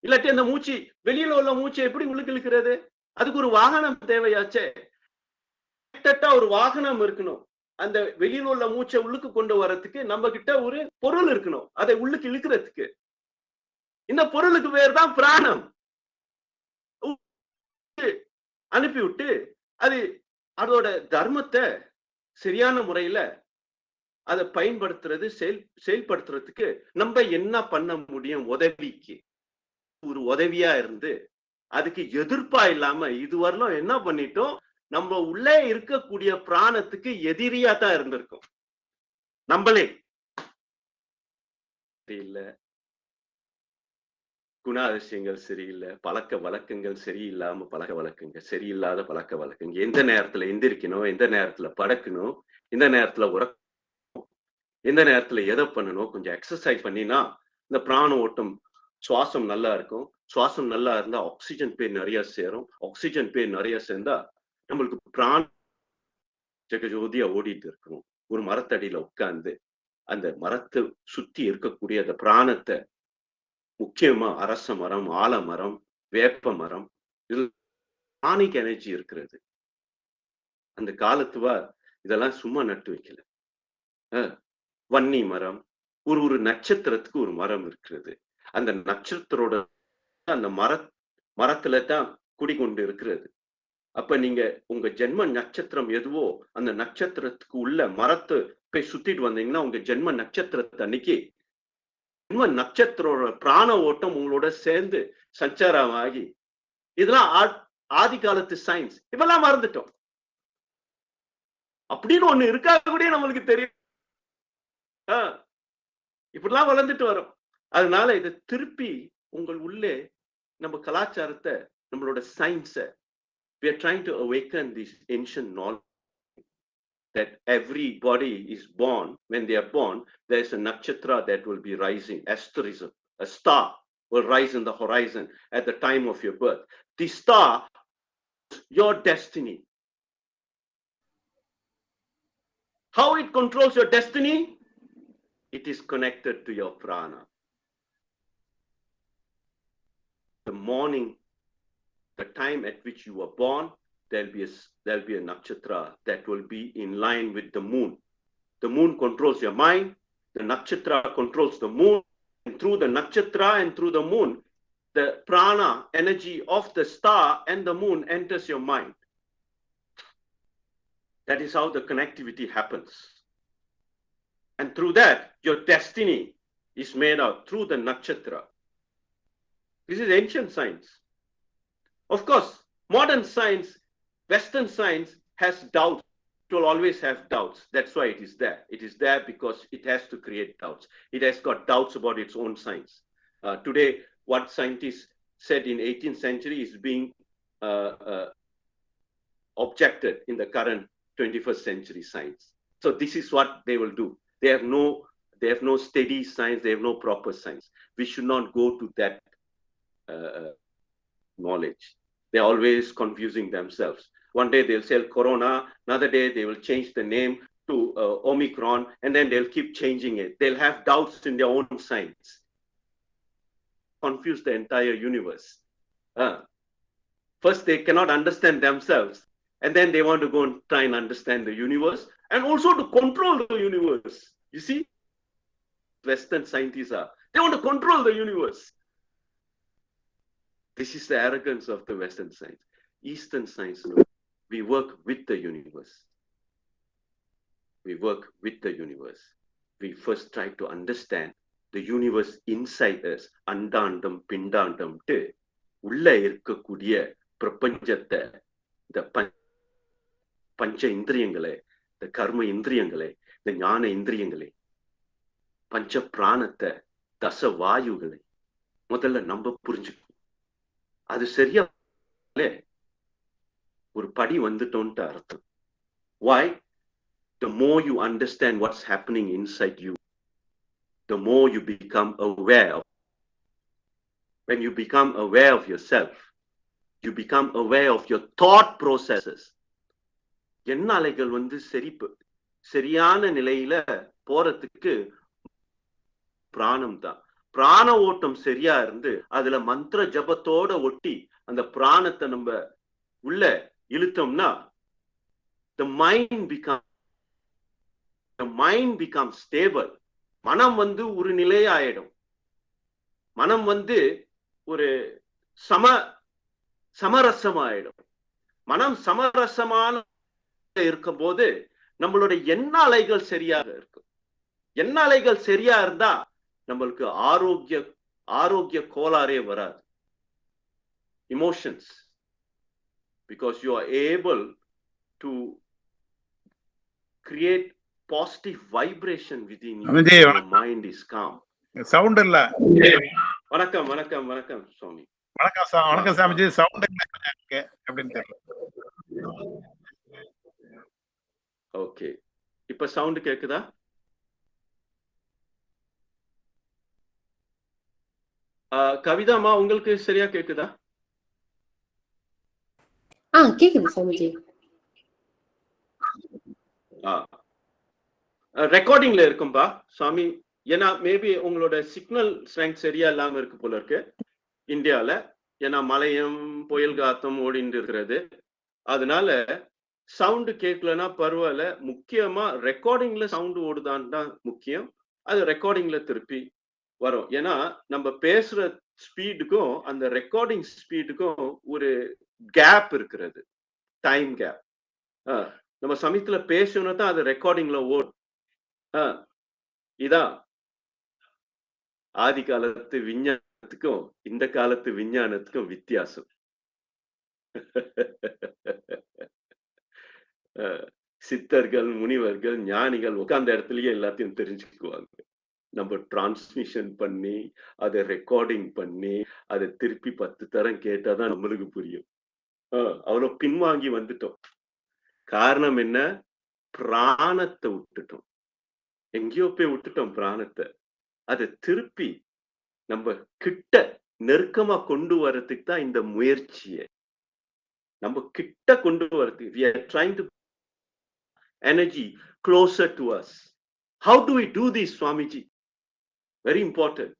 இல்லாட்டி அந்த மூச்சு வெளியில உள்ள மூச்சு எப்படி உள்ளுக்கு இழுக்கிறது? அதுக்கு ஒரு வாகனம் தேவையாச்சே. ஒரு வாகனம் இருக்கணும். அந்த வெளியில உள்ள மூச்சை உள்ளுக்கு கொண்டு வரதுக்கு நம்ம கிட்ட ஒரு பொருள் இருக்கணும், அதை உள்ளுக்கு இழுக்கிறதுக்கு. இந்த பொருளுக்கு பேர் தான் பிராணம். அனுப்பிவிட்டு அது அதோட தர்மத்தை சரியான முறையில அதை பயன்படுத்துறது, செயல்படுத்துறதுக்கு நம்ம என்ன பண்ண முடியும்? உதவிக்கு ஒரு உதவியா இருந்து, அதுக்கு எதிர்ப்பா இல்லாம இதுவரையிலும் என்ன பண்ணிட்டோம்? நம்ம உள்ளே இருக்கக்கூடிய பிராணத்துக்கு எதிரியா தான் இருந்திருக்கும். நம்மளே இல்ல, குணாதிசயங்கள் சரியில்லை, பழக்க வழக்கங்கள் சரியில்லாம, பழக்க வழக்கங்கள் சரியில்லாத பழக்க வழக்கங்கள். எந்த நேரத்துல எந்திரிக்கணும், எந்த நேரத்துல படக்கணும், எந்த நேரத்துல உறக்கணும், எந்த நேரத்துல எதை பண்ணணும், கொஞ்சம் எக்ஸசைஸ் பண்ணினா இந்த பிராண ஓட்டம், சுவாசம் நல்லா இருக்கும். சுவாசம் நல்லா இருந்தா ஆக்சிஜன் பேர் நிறைய சேரும். ஆக்சிஜன் பேர் நிறைய சேர்ந்தா நம்மளுக்கு பிராண ஜெகஜோதியா ஓடிட்டு இருக்கணும். ஒரு மரத்தடியில உட்கார்ந்து அந்த மரத்தை சுத்தி இருக்கக்கூடிய அந்த பிராணத்தை, முக்கியமா அரச மரம், ஆலமரம், வேப்ப மரம், இதுல ஆனிக் எனர்ஜி இருக்கிறது. அந்த காலத்துவா இதெல்லாம் சும்மா நட்டு வைக்கல. வன்னி மரம், ஒரு நட்சத்திரத்துக்கு ஒரு மரம் இருக்கிறது. அந்த நட்சத்திரோட அந்த மரத்துல தான் குடிகொண்டு இருக்கிறது. அப்ப நீங்க உங்க ஜென்ம நட்சத்திரம் எதுவோ அந்த நட்சத்திரத்துக்கு உள்ள மரத்தை போய் சுத்திட்டு வந்தீங்கன்னா, உங்க ஜென்ம நட்சத்திரத்தை அன்னைக்கு ஜென்ம நட்சத்திரோட பிராண ஓட்டம் உங்களோட சேர்ந்து சஞ்சாரமாகி, இதெல்லாம் ஆதி காலத்து சயின்ஸ். இப்பெல்லாம் மறந்துட்டோம். அப்படின்னு ஒண்ணு இருக்கா கூட நம்மளுக்கு தெரியும். இப்படிலாம் வளர்ந்துட்டு வரோம். அதனால இதை திருப்பி உங்கள் உள்ளே நம்ம கலாச்சாரத்தை, நம்மளோட சயின்ஸை, we are trying to awaken this ancient knowledge that everybody is born. When they are born, there's a nakshatra that will be rising, asterism. A star will rise in the horizon at the time of your birth. The star is your destiny. How it controls your destiny? It is connected to your prana. The morning the time at which you were born, there'll be a nakshatra that will be in line with the moon. The moon controls your mind, the nakshatra controls the moon, and through the nakshatra and through the moon, the prana energy of the star and the moon enters your mind. That is how the connectivity happens. And through that, your destiny is made out through the nakshatra. This is ancient science. Of course, modern science, Western science has doubts. It will always have doubts. That's why it is there. It is there because it has to create doubts. It has got doubts about its own science. Today, what scientists said in 18th century is being objected in the current 21st century science. So this is what they will do. They have no steady science. They have no proper science. We should not go to that knowledge. They're always confusing themselves. One day they'll say corona, another day they will change the name to Omicron, and then they'll keep changing it. They'll have doubts in their own science. Confuse the entire universe. First, they cannot understand themselves, and then they want to go and try and understand the universe, and also to control the universe. You see, Western scientists are. They want to control the universe. This is the arrogance of the Western science. Eastern science, no. We work with the universe. We work with the universe. We first try to understand the universe inside us. Andandam, pindandam, te. உள்ள இருக்கக்கூடிய பிரபஞ்சத்தை இந்த பஞ்ச இந்திரியங்களே, இந்த கர்ம இந்திரியங்களே, இந்த ஞான இந்திரியங்களே, பஞ்ச பிராணத்தை, தச வாயுகளை முதல்ல நம்ம புரிஞ்சுக்கணும். அது சரியா ஒரு படி வந்துட்டோன்ட்டு அர்த்தம். Why? The more you understand what's happening inside you, the more you become aware of. When you become aware of yourself, you become aware of your thought processes. என்ன அலைகள் சரியான நிலையில போறதுக்கு பிராணம் தான். பிராண ஓட்டம் சரியா இருந்து அதுல மந்திர ஜபத்தோட ஒட்டி அந்த பிராணத்தை நம்ம உள்ள இழுத்தோம்னா the mind becomes stable. மனம் ஒரு நிலையாயிடும். மனம் ஒரு சமரசமாயிடும். மனம் சமரசமான இருக்கும் போது நம்மளோட எண்ண அலைகள் சரியாக இருக்கும். எண்ண அலைகள் சரியா இருந்தா நம்மளுக்கு ஆரோக்கிய கோளாறே வராது. Emotions, because you are able to create positive vibration within you. Your mind is calm. Sound இல்ல. வணக்கம் வணக்கம் வணக்கம் சுவாமி. வணக்கம் சாமிஜி. சவுண்ட் இல்ல அப்படின்னு தெரியல. ஓகே, இப்ப சவுண்ட் கேக்குதா? கவிதாமா, உங்களுக்கு சரியா கேக்குதா? கேக்குது சாமிஜி. ரெக்கார்டிங்ல இருக்கும்பா சுவாமி. ஏன்னா மேபி உங்களோட சிக்னல் ஸ்ட்ரென்த் சரியா இல்லாம இருக்கு போல இருக்கு இந்தியால. ஏன்னா மழையும் புயல் காத்தும் ஓடிட்டு இருக்கிறது. அதனால சவுண்டு கேட்கலன்னா பரவாயில்ல. முக்கியமா ரெக்கார்டிங்ல சவுண்டு ஓடுதான் தான் முக்கியம். அது ரெக்கார்டிங்ல திருப்பி வரும். ஏன்னா நம்ம பேசுற ஸ்பீடுக்கும் அந்த ரெக்கார்டிங் ஸ்பீடுக்கும் ஒரு கேப் இருக்கிறது, டைம் கேப். நம்ம சமயத்துல பேசணும்னா தான் அது ரெக்கார்டிங்ல ஓடும். இதான் ஆதி காலத்து விஞ்ஞானத்துக்கும் இந்த காலத்து விஞ்ஞானத்துக்கும் வித்தியாசம். சித்தர்கள், முனிவர்கள், ஞானிகள் உட்கார்ந்த இடத்துலயே எல்லாத்தையும் தெரிஞ்சுக்குவாங்க. நம்ம டிரான்ஸ்மிஷன் பண்ணி அதை ரெக்கார்டிங் பண்ணி அதை திருப்பி 10 தரம் கேட்டாதான் நம்மளுக்கு புரியும். அவ்வளவு பின்வாங்கி வந்துட்டோம். காரணம் என்ன? பிராணத்தை விட்டுட்டோம். எங்கேயோ போய் விட்டுட்டோம் பிராணத்தை. அதை திருப்பி நம்ம கிட்ட நெருக்கமா கொண்டு வர்றதுக்கு தான் இந்த முயற்சியை. நம்ம கிட்ட கொண்டு வர்றதுக்கு we are trying to energy closer to us. How do we do this, Swamiji? Very important.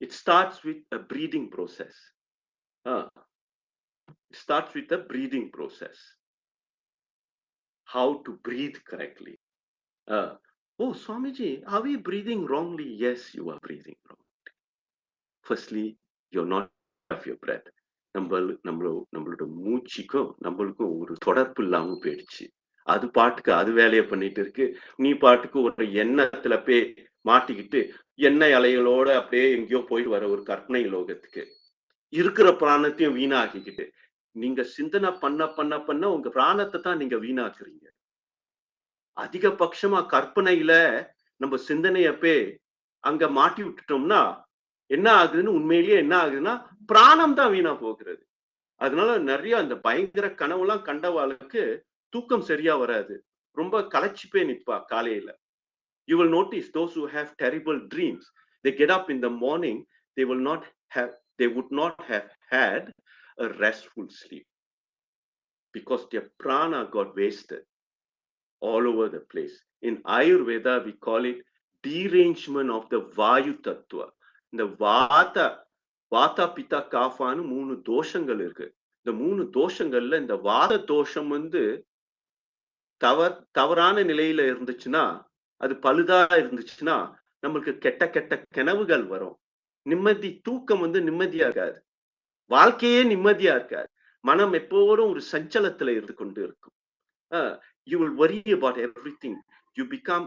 It starts with a breathing process. starts with the breathing process. How to breathe correctly. Oh, Swamiji, are we breathing wrongly? Yes, you are breathing wrong. Firstly, you're not of your breath. நம்மளோட மூச்சுக்கும் நம்மளுக்கும் ஒரு தொடர்பு இல்லாம போயிடுச்சு. அது பாட்டுக்கு அது வேலையை பண்ணிட்டு இருக்கு. நீ பாட்டுக்கு ஒரு எண்ணத்துல போய் மாட்டிக்கிட்டு எண்ணெய் அலைகளோட அப்படியே எங்கேயோ போயிட்டு வர ஒரு கற்பனை லோகத்துக்கு இருக்கிற பிராணத்தையும் வீணாக்கிக்கிட்டு நீங்க சிந்தனை பண்ண பண்ண பண்ண உங்க பிராணத்தை தான் நீங்க வீணாக்குறீங்க. அதிகபட்சமா கற்பனையில நம்ம சிந்தனையப்பே அங்க மாட்டி விட்டுட்டோம்னா என்ன ஆகுதுன்னு உண்மையிலேயே என்ன ஆகுதுன்னா பிராணம் தான் வீணா போகிறது. அதனால நிறைய அந்த பயங்கர கனவுலாம் கண்டவாளுக்கு தூக்கம் சரியா வராது. ரொம்ப களைச்சு போய் நிற்பா காலையில. You will notice those who have terrible dreams, they get up in the morning, they would not have had a restful sleep because their prana got wasted all over the place. In Ayurveda, we call it derangement of the Vayu Tattva. இந்த வாதா பித்தா காஃபான்னு 3 தோஷங்கள் இருக்கு. இந்த 3 தோஷங்கள்ல இந்த வாத தோஷம் தவறான நிலையில இருந்துச்சுன்னா, அது பழுதா இருந்துச்சுன்னா நம்மளுக்கு கெட்ட கெட்ட கனவுகள் வரும். தூக்கம் நிம்மதியா இருக்காது. வாழ்க்கையே நிம்மதியா இருக்காது. மனம் எப்போதும் ஒரு சஞ்சலத்துல இருந்து கொண்டு இருக்கும். You will worry about everything. You become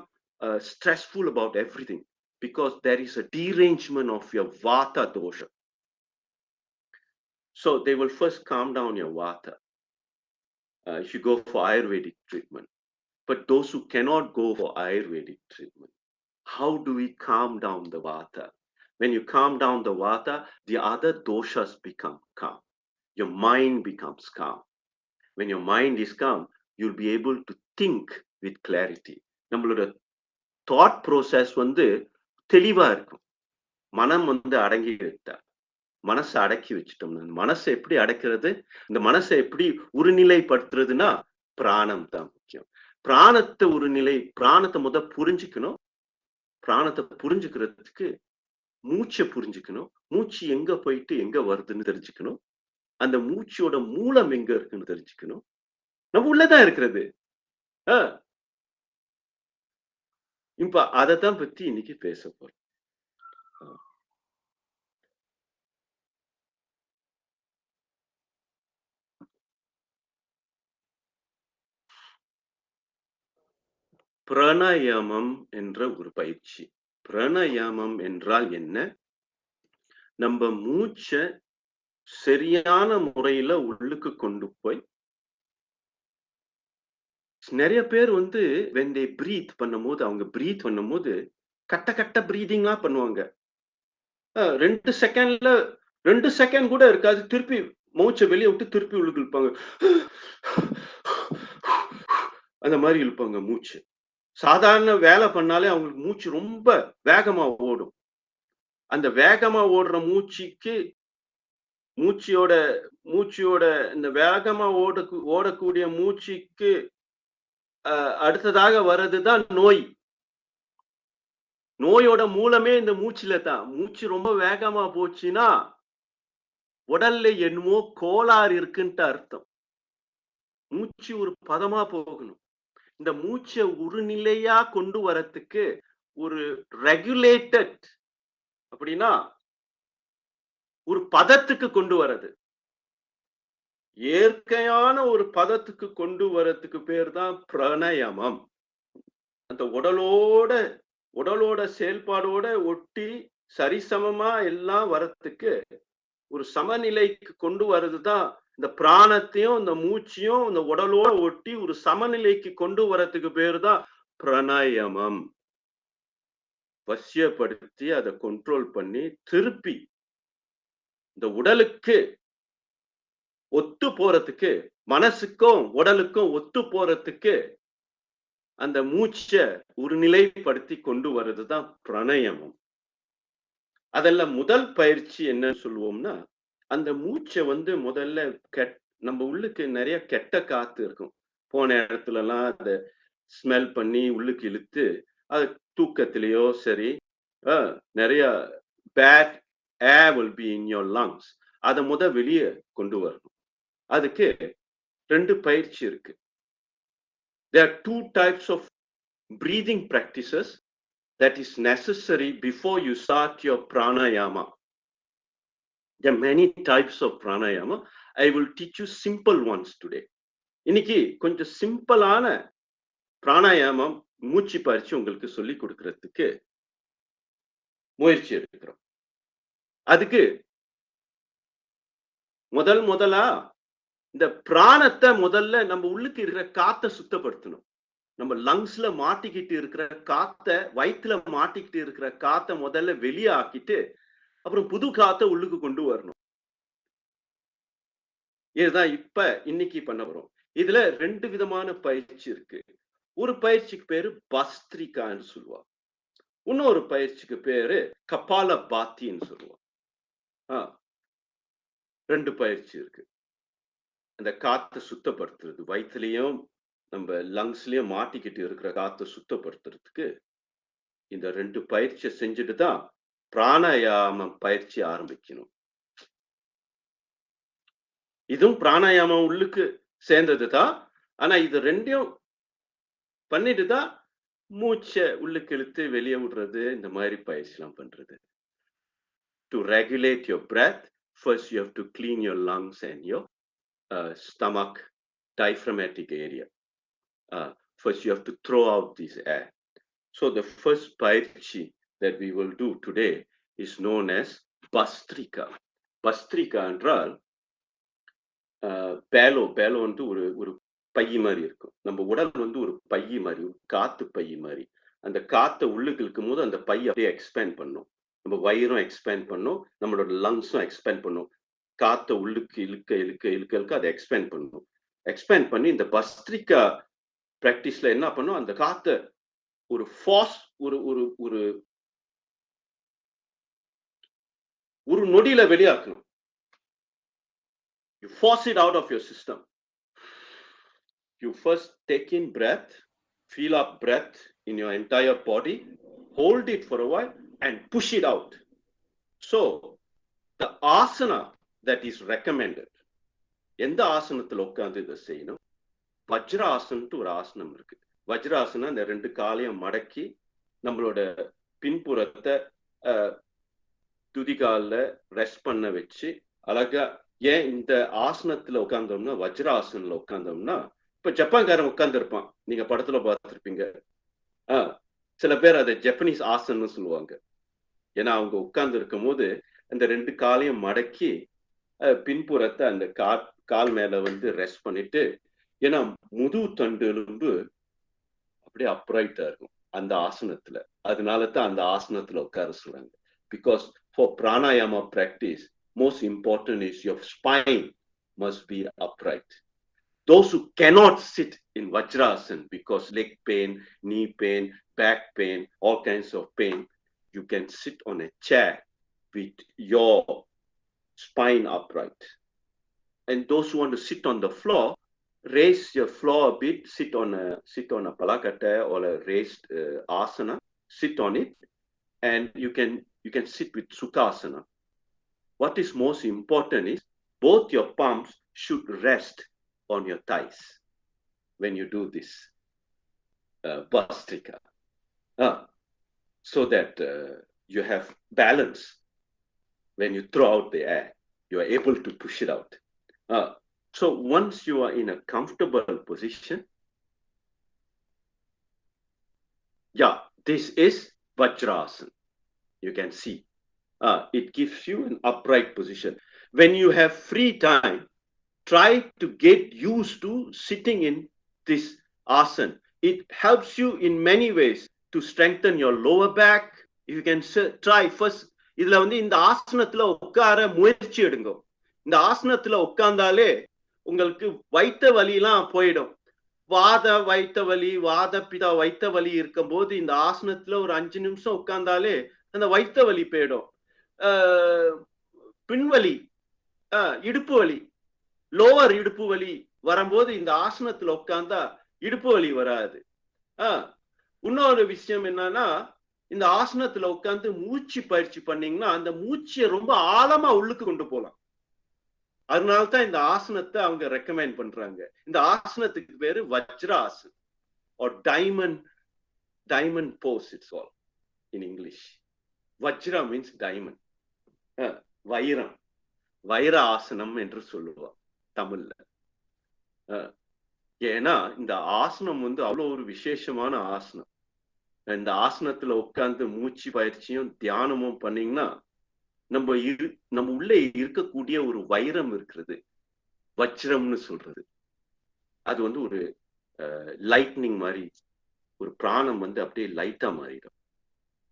stressful about everything because there is a derangement of your vata dosha. So they will first calm down your vata if you go for Ayurvedic treatment. But those who cannot go for Ayurvedic treatment, how do we calm down the vata? When you calm down the vata, the other doshas become calm. Your mind becomes calm. When your mind is calm, you'll be able to think with clarity. நம்மளோட thought process தெளிவா இருக்கும். மனம் அடங்கி விட்டா, மனசை அடக்கி வச்சுட்டோம்னா, மனசை எப்படி அடக்கிறது, இந்த மனசை எப்படி ஒருநிலைப்படுத்துறதுன்னா பிராணம் தான் முக்கியம். பிராணத்தை புரிஞ்சுக்கணும். பிராணத்தை புரிஞ்சுக்கிறதுக்கு மூச்சை புரிஞ்சுக்கணும். மூச்சு எங்க போயிட்டு எங்க வருதுன்னு தெரிஞ்சுக்கணும். அந்த மூச்சோட மூலம் எங்க இருக்குன்னு தெரிஞ்சுக்கணும். நம்ம உள்ளதான் இருக்கிறது. இப்ப அதைத்தான் பத்தி இன்னைக்கு பேச போறோம். பிராணாயாமம் என்ற ஒரு பயிற்சி. பிராணாயாமம் என்றால் என்ன? நம்ம மூச்சை சரியான முறையில உள்ளுக்கு கொண்டு போய், நிறைய பேர் when they breathe பண்ணும்போது, அவங்க பிரீத் பண்ணும்போது கட்ட பிரீதிங்லாம் பண்ணுவாங்க. 2 செகண்ட் கூட இருக்காது. திருப்பி மூச்சை வெளியே விட்டு திருப்பி உள்ளுக்கு இழுப்பாங்க. அந்த மாதிரி இழுப்பாங்க மூச்சு. சாதாரண வேலை பண்ணாலே அவங்களுக்கு மூச்சு ரொம்ப வேகமா ஓடும். அந்த வேகமா ஓடுற மூச்சியோட இந்த வேகமா ஓடக்கூடிய மூச்சுக்கு அடுத்ததாக வர்றதுதான் நோய். நோயோட மூலமே இந்த மூச்சுல தான். மூச்சு ரொம்ப வேகமா போச்சுன்னா உடல்ல என்னமோ கோளாறு இருக்குன்ட்டு அர்த்தம். மூச்சு ஒரு பதமா போகணும். இந்த மூச்சை ஒரு நிலையா கொண்டு வரத்துக்கு ஒரு ரெகுலேட்டட், அப்படின்னா ஒரு பதத்துக்கு கொண்டு வர்றது, இயற்கையான ஒரு பதத்துக்கு கொண்டு வரத்துக்கு பேர் தான் பிராணாயாமம். அந்த உடலோட செயல்பாடோட ஒட்டி சரிசமமா எல்லாம் வரத்துக்கு ஒரு சமநிலைக்கு கொண்டு வர்றதுதான் இந்த பிராணத்தையும் இந்த மூச்சையும் இந்த உடலோட ஒட்டி ஒரு சமநிலைக்கு கொண்டு வரத்துக்கு பேரு தான் பிராணாயாமம். வசியப்படுத்தி அதை கண்ட்ரோல் பண்ணி திருப்பி இந்த உடலுக்கு ஒத்து போறதுக்கு, மனசுக்கும் உடலுக்கும் ஒத்து போறதுக்கு அந்த மூச்சை ஒரு நிலைப்படுத்தி கொண்டு வர்றதுதான் பிராணாயாமம். அதெல்லாம் முதல் பயிற்சி என்ன சொல்லுவோம்னா, அந்த மூச்சை முதல்ல நம்ம உள்ளுக்கு நிறைய கெட்ட காத்து இருக்கும். போன இடத்துல எல்லாம் அதை ஸ்மெல் பண்ணி உள்ளுக்கு இழுத்து, அது தூக்கத்திலேயோ சரி, நிறைய bad air will be in your lungs. அதை வெளியே கொண்டு வரணும். அதுக்கு 2 பயிற்சி இருக்கு. There are 2 types of breathing practices that is necessary before you start your pranayama. There are many types of pranayama. I will teach you simple ones today. இன்னைக்கு கொஞ்சம் சிம்பிளான பிராணாயாமம் மூச்சு பயிற்சி உங்களுக்கு சொல்லி கொடுக்கறதுக்கு முயற்சி எடுக்கிறோம். அதுக்கு முதலா இந்த பிராணத்தை முதல்ல நம்ம உள்ளுக்கு இருக்கிற காத்தை சுத்தப்படுத்தணும். நம்ம லங்ஸ்ல மாட்டிக்கிட்டு இருக்கிற காத்தை, வயிற்றுல மாட்டிக்கிட்டு இருக்கிற காத்தை முதல்ல வெளியே ஆக்கிட்டு அப்புறம் புது காத்தை உள்ளுக்கு கொண்டு வரணும். இதுதான் இப்ப இன்னைக்கு பண்ண வரும். இதுல 2 விதமான பயிற்சி இருக்கு. ஒரு பயிற்சிக்கு பேரு பஸ்திரிகான்னு சொல்லுவாங்க. இன்னொரு பயிற்சிக்கு பேரு கபால பாத்தின்னு சொல்லுவாங்க. 2 பயிற்சி இருக்கு. அந்த காத்தை சுத்தப்படுத்துறது, வயிற்றுலயும் நம்ம லங்ஸ்லயும் மாட்டிக்கிட்டு இருக்கிற காத்தை சுத்தப்படுத்துறதுக்கு இந்த 2 பயிற்சியை செஞ்சுட்டு தான் பிராணாயாமம் பயிற்சி ஆரம்பிக்கணும். இதுவும் பிராணாயாமம் உள்ளுக்கு சேர்ந்தது தான். ஆனா இது 2யும் பண்ணிட்டு தான் மூச்சை உள்ளுக்கு இழுத்து வெளியே விடுறது, இந்த மாதிரி பயிற்சிலாம் பண்றது. To regulate your breath, first you have to clean your lungs and your stomach, diaphragmatic area. First you have to throw out this air. So the first paichi that we will do today is known as Bastrika. Bastrika என்றால் Palo வந்து ஒரு பைய மாதிரி இருக்கும். நம்ம உடல் வந்து ஒரு பைய மாதிரி, ஒரு காத்து பைய மாதிரி. அந்த காத்தை உள்ளுக்கு இழுக்கும் போது அந்த பையை அப்படியே எக்ஸ்பேண்ட் பண்ணும். நம்ம வயிறும் எக்ஸ்பேண்ட் பண்ணும், நம்மளோட லங்ஸும் எக்ஸ்பேண்ட் பண்ணும். காத்தை உள்ளுக்கு இழுக்க அதை எக்ஸ்பேண்ட் பண்ணும். எக்ஸ்பேண்ட் பண்ணி இந்த பஸ்திரிகா பிராக்டிஸ்ல என்ன பண்ணும், அந்த காத்தை ஒரு ஃபாஸ் ஒரு நொடியில வெளியாக்கணும். You force it out of your system. You first take in breath, feel up breath in your entire body, hold it for a while and push it out. So the asana that is recommended, எந்த ஆசனத்துல உட்கார்ந்து இதை செய்யணும், வஜ்ராசனத்து ஒரு ஆசனம் இருக்கு. வஜ்ராசனம் அந்த 2 காலையும் மடக்கி நம்மளோட பின்புறத்தை துதிகால ரெஸ்ட் பண்ண வச்சு அழகா. ஏன் இந்த ஆசனத்துல உட்கார்ந்தோம்னா, வஜ்ராசனில் உட்கார்ந்தோம்னா, இப்ப ஜப்பான்காரன் உட்கார்ந்து இருப்பான், நீங்க படத்துல பார்த்துருப்பீங்க. சில பேர் அதை ஜப்பனீஸ் ஆசன்னு சொல்லுவாங்க. ஏன்னா அவங்க உட்கார்ந்து இருக்கும் போது அந்த 2 காலையும் மடக்கி பின்புறத்தை அந்த கால் மேல வந்து ரெஸ்ட் பண்ணிட்டு, ஏன்னா முது தண்டு எலும்பு அப்படியே அப்ரைட்டா இருக்கும் அந்த ஆசனத்துல. அதனால தான் அந்த ஆசனத்துல உட்கார சொல்றாங்க. Because for pranayama practice, most important is your spine must be upright. Those who cannot sit in Vajrasana because leg pain, knee pain, back pain, all kinds of pain, you can sit on a chair with your spine upright. And those who want to sit on the floor, raise your floor a bit, sit on a palakata or a raised asana, sit on it, and you can sit with Sukhasana. What is most important is both your palms should rest on your thighs when you do this Bastrika, so that you have balance. When you throw out the air, you are able to push it out. So once you are in a comfortable position, this is Vajrasana. You can see. It gives you an upright position. When you have free time, try to get used to sitting in this asana. It helps you in many ways to strengthen your lower back. You can try first. இதுல வந்து இந்த ஆசனத்துல உட்கார முயற்சி எடுங்க. இந்த ஆசனத்துல உட்கார்ந்தாலே உங்களுக்கு வயிற்று வலிலாம் போயிடும். வயிற்று வலி, பிதா வயிற்று வலி இருக்கும் போது இந்த ஆசனத்துல ஒரு 5 நிமிஷம் உட்கார்ந்தாலே அந்த வயிற்று வலி போயிடும். பின்வலி, இடுப்பு வலி, லோவர் இடுப்பு வலி வரும்போது இந்த ஆசனத்துல உட்கார்ந்தா இடுப்பு வலி வராது. இன்னொரு விஷயம் என்னன்னா, இந்த ஆசனத்துல உட்கார்ந்து மூச்சு பயிற்சி பண்ணீங்கன்னா அந்த மூச்சை ரொம்ப ஆழமா உள்ளுக்கு கொண்டு போகலாம். அதனால்தான் இந்த ஆசனத்தை அவங்க ரெக்கமெண்ட் பண்றாங்க. இந்த ஆசனத்துக்கு பேரு Vajrasana or diamond pose. It's all in English. Vajra means diamond. வைரம், வைர ஆசனம் என்று சொல்லுவோம் தமிழ்ல. ஏன்னா இந்த ஆசனம் வந்து அவ்வளவு ஒரு விசேஷமான ஆசனம். இந்த ஆசனத்துல உட்கார்ந்து மூச்சு பயிற்சியும் தியானமும் பண்ணீங்கன்னா நம்ம உள்ளே இருக்கக்கூடிய ஒரு வைரம் இருக்கிறது, வஜ்ரம்னு சொல்றது. அது வந்து ஒரு லைட்னிங் மாதிரி, ஒரு பிராணம் வந்து அப்படியே லைட்டா மாறிடும்.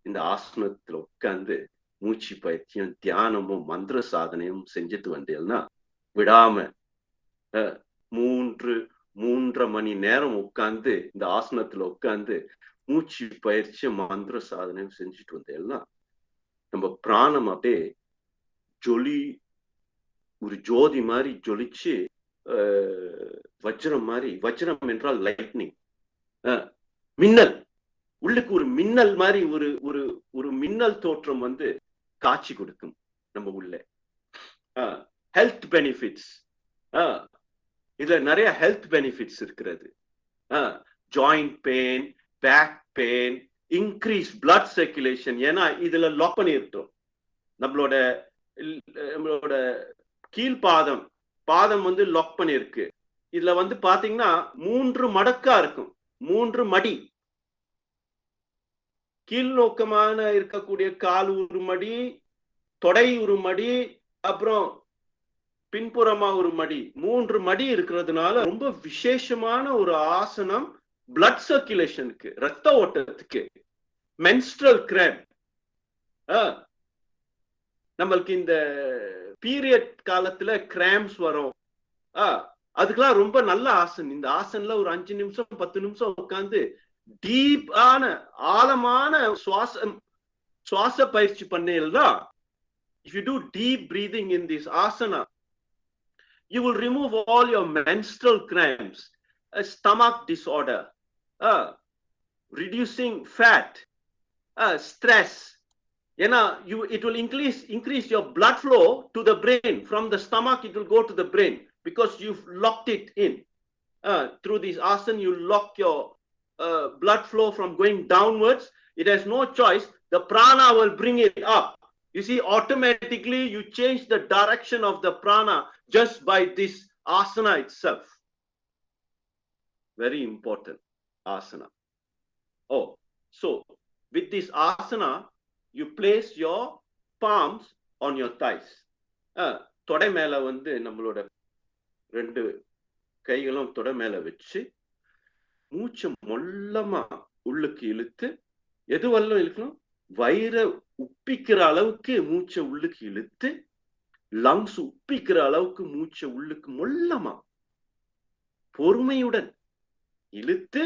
இந்த ஆசனத்துல உட்கார்ந்து மூச்சு பயிற்சியும் தியானமும் மந்திர சாதனையும் செஞ்சுட்டு வந்தேன்னா விடாம 3.5 மணி நேரம் உட்கார்ந்து இந்த ஆசனத்துல உட்கார்ந்து மூச்சு பயிற்சியும் மந்திர சாதனையும் செஞ்சுட்டு வந்தேன்னா நம்ம பிராணம் அப்படியே ஒரு ஜோதி மாதிரி ஜொலிச்சு வஜ்ரம் மாதிரி. வஜ்ரம் என்றால் லைட்னிங், மின்னல். உள்ளுக்கு ஒரு மின்னல் மாதிரி ஒரு மின்னல் தோற்றம் வந்து காட்சி கொடுக்கும் நம்ம உள்ள. ஹெல்த் பெனிஃபிட்ஸ், இதுல நிறைய ஹெல்த் பெனிஃபிட்ஸ் இருக்கிறது. Joint pain, back pain, increase blood circulation. ஏன்னா இதுல லாக் பண்ணிருக்கோம் நம்மளோட பாதம் வந்து லாக் பண்ணிருக்கு. இதுல வந்து பாத்தீங்கன்னா 3 மடக்கா இருக்கும், 3 மடி. கீழ் நோக்கமான இருக்கக்கூடிய கால் ஒரு மடி, தொடை ஒரு மடி, அப்புறம் பின்புறமா ஒரு மடி, 3 மடி இருக்கிறதுனால ரொம்ப விசேஷமான ஒரு ஆசனம். பிளட் சர்க்குலேஷனுக்கு, ரத்த ஓட்டத்துக்கு. மென்ஸ்ட்ரல் கிராம்ப், நம்மளுக்கு இந்த பீரியட் காலத்துல கிராம்ப்ஸ் வரும், அதுக்கெல்லாம் ரொம்ப நல்ல ஆசனம். இந்த ஆசன்ல ஒரு 5 நிமிஷம் 10 நிமிஷம் உட்கார்ந்து டீப்பான ஆழமான சுவாச பயிற்சி பண்ணீங்கன்னா, if you do deep breathing in this asana, you will remove all your menstrual cramps, stomach disorder, reducing fat, stress. It will increase your blood flow to the brain. From the stomach it will go to the brain because you've locked it in. Through this asana you lock your blood flow from going downwards. It has no choice. The prana will bring it up. You see, automatically you change the direction of the prana just by this asana itself. Very important asana. So with this asana you place your palms on your thighs. தொடை மேல வந்து நம்மளோட 2 கைகளும் தொடை மேல வச்சு மூச்சை மொல்லமா உள்ளுக்கு இழுத்து, எது வரலும் இழுக்கணும், வயிற உப்பிக்கிற அளவுக்கு மூச்சை உள்ளுக்கு இழுத்து, லங்ஸ் உப்பிக்கிற அளவுக்கு மூச்சை உள்ளுக்கு மொல்லமா பொறுமையுடன் இழுத்து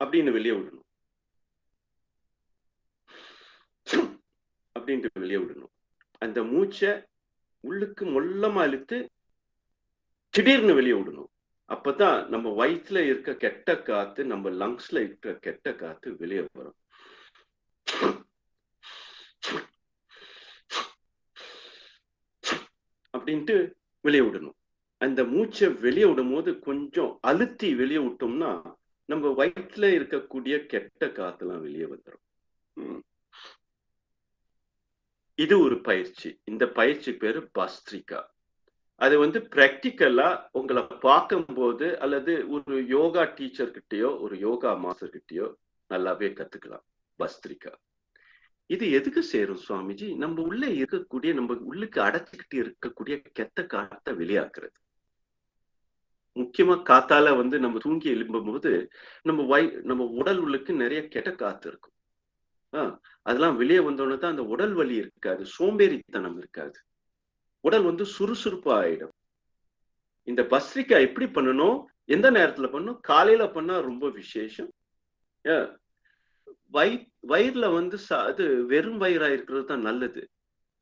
அப்படின்னு வெளியே விடணும். அப்படின்ட்டு வெளியே விடணும். அந்த மூச்சை உள்ளுக்கு மொல்லமா இழுத்து திடீர்னு வெளியே விடணும். அப்பதான் நம்ம வயிற்றுல இருக்க கெட்ட காத்து, நம்ம லங்ஸ்ல இருக்கிற கெட்ட காத்து வெளியே வரும். அப்படின்ட்டு வெளியே விடணும். அந்த மூச்சை வெளியே விடும் போது கொஞ்சம் அழுத்தி வெளியே விட்டோம்னா நம்ம வயிற்றுல இருக்கக்கூடிய கெட்ட காத்துலாம் வெளியே வந்துடும். இது ஒரு பயிற்சி. இந்த பயிற்சி பேரு பஸ்திரிகா. அது வந்து பிராக்டிக்கலா உங்களை பார்க்கும்போது அல்லது ஒரு யோகா டீச்சர் கிட்டயோ ஒரு யோகா மாஸ்டர் கிட்டயோ நல்லாவே கத்துக்கலாம் பஸ்திரிகா. இது எதுக்கு சேரும் சுவாமிஜி? நம்ம உள்ள இருக்கக்கூடிய, நம்ம உள்ளுக்கு அடைச்சிக்கிட்டு இருக்கக்கூடிய கெட்ட காத்தை வெளியாக்குறது. முக்கியமா காத்தால வந்து நம்ம தூங்கி எழும்பும் போது நம்ம உடல் உள்ளுக்கு நிறைய கெட்ட காத்து இருக்கும். அதெல்லாம் வெளியே வந்தோன்னு தான் அந்த உடல் வலி இருக்காது, சோம்பேறித்தனம் இருக்காது, உடல் வந்து சுறுசுறுப்பா ஆயிடும். இந்த பஸ்திரிகா எப்படி பண்ணணும், எந்த நேரத்துல பண்ணணும்? காலையில பண்ணா ரொம்ப விசேஷம். வயிறுல வந்து அது வெறும் வயிறா இருக்கிறது தான் நல்லது.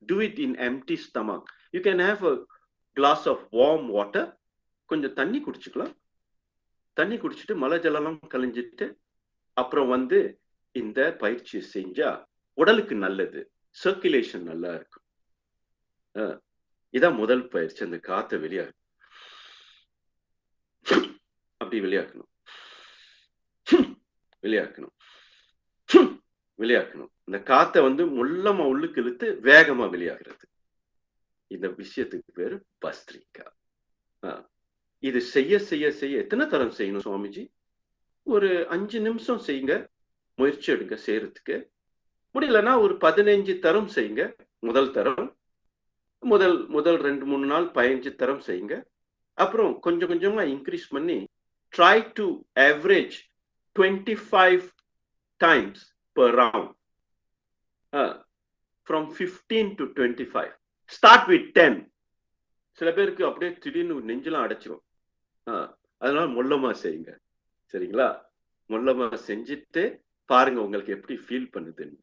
Do it in empty stomach. You can have a glass of warm water. கொஞ்சம் தண்ணி குடிச்சுக்கலாம். தண்ணி குடிச்சிட்டு மலை ஜலம் கழிஞ்சிட்டு அப்புறம் வந்து இந்த பயிற்சி செஞ்சா உடலுக்கு நல்லது. சர்க்குலேஷன் நல்லா இருக்கும். இதான் முதல் பயிற்சி. அந்த காத்தை அப்படி வெளியாக்கணும், வெளியாக்கணும், வெளியாக்கணும். இந்த காத்தை வந்து முள்ளமா உள்ளுக்கு இழுத்து வேகமா வெளியாகிறது. இந்த விஷயத்துக்கு பேரு பஸ்திரிகா. இது செய்ய செய்ய செய்ய எத்தனை தரம் செய்யணும் சுவாமிஜி? ஒரு 5 நிமிஷம் செய்யுங்க, முயற்சி எடுங்க செய்யறதுக்கு. முடியலன்னா ஒரு 15 தரம் செய்யுங்க. முதல் தரம் முதல் 2-3 நாள் 15 தரம் செய்யுங்க. அப்புறம் கொஞ்சம் கொஞ்சமா இன்க்ரீஸ் பண்ணி try to average 25 times per round. From 15 to 25. Start with 10. சில பேருக்கு அப்படியே திடீர்னு நெஞ்செல்லாம் அடைச்சிரும். அதனால முள்ளமா செய்யுங்க. சரிங்களா? முள்ளமா செஞ்சுட்டு பாருங்க உங்களுக்கு எப்படி ஃபீல் பண்ணுதுன்னு.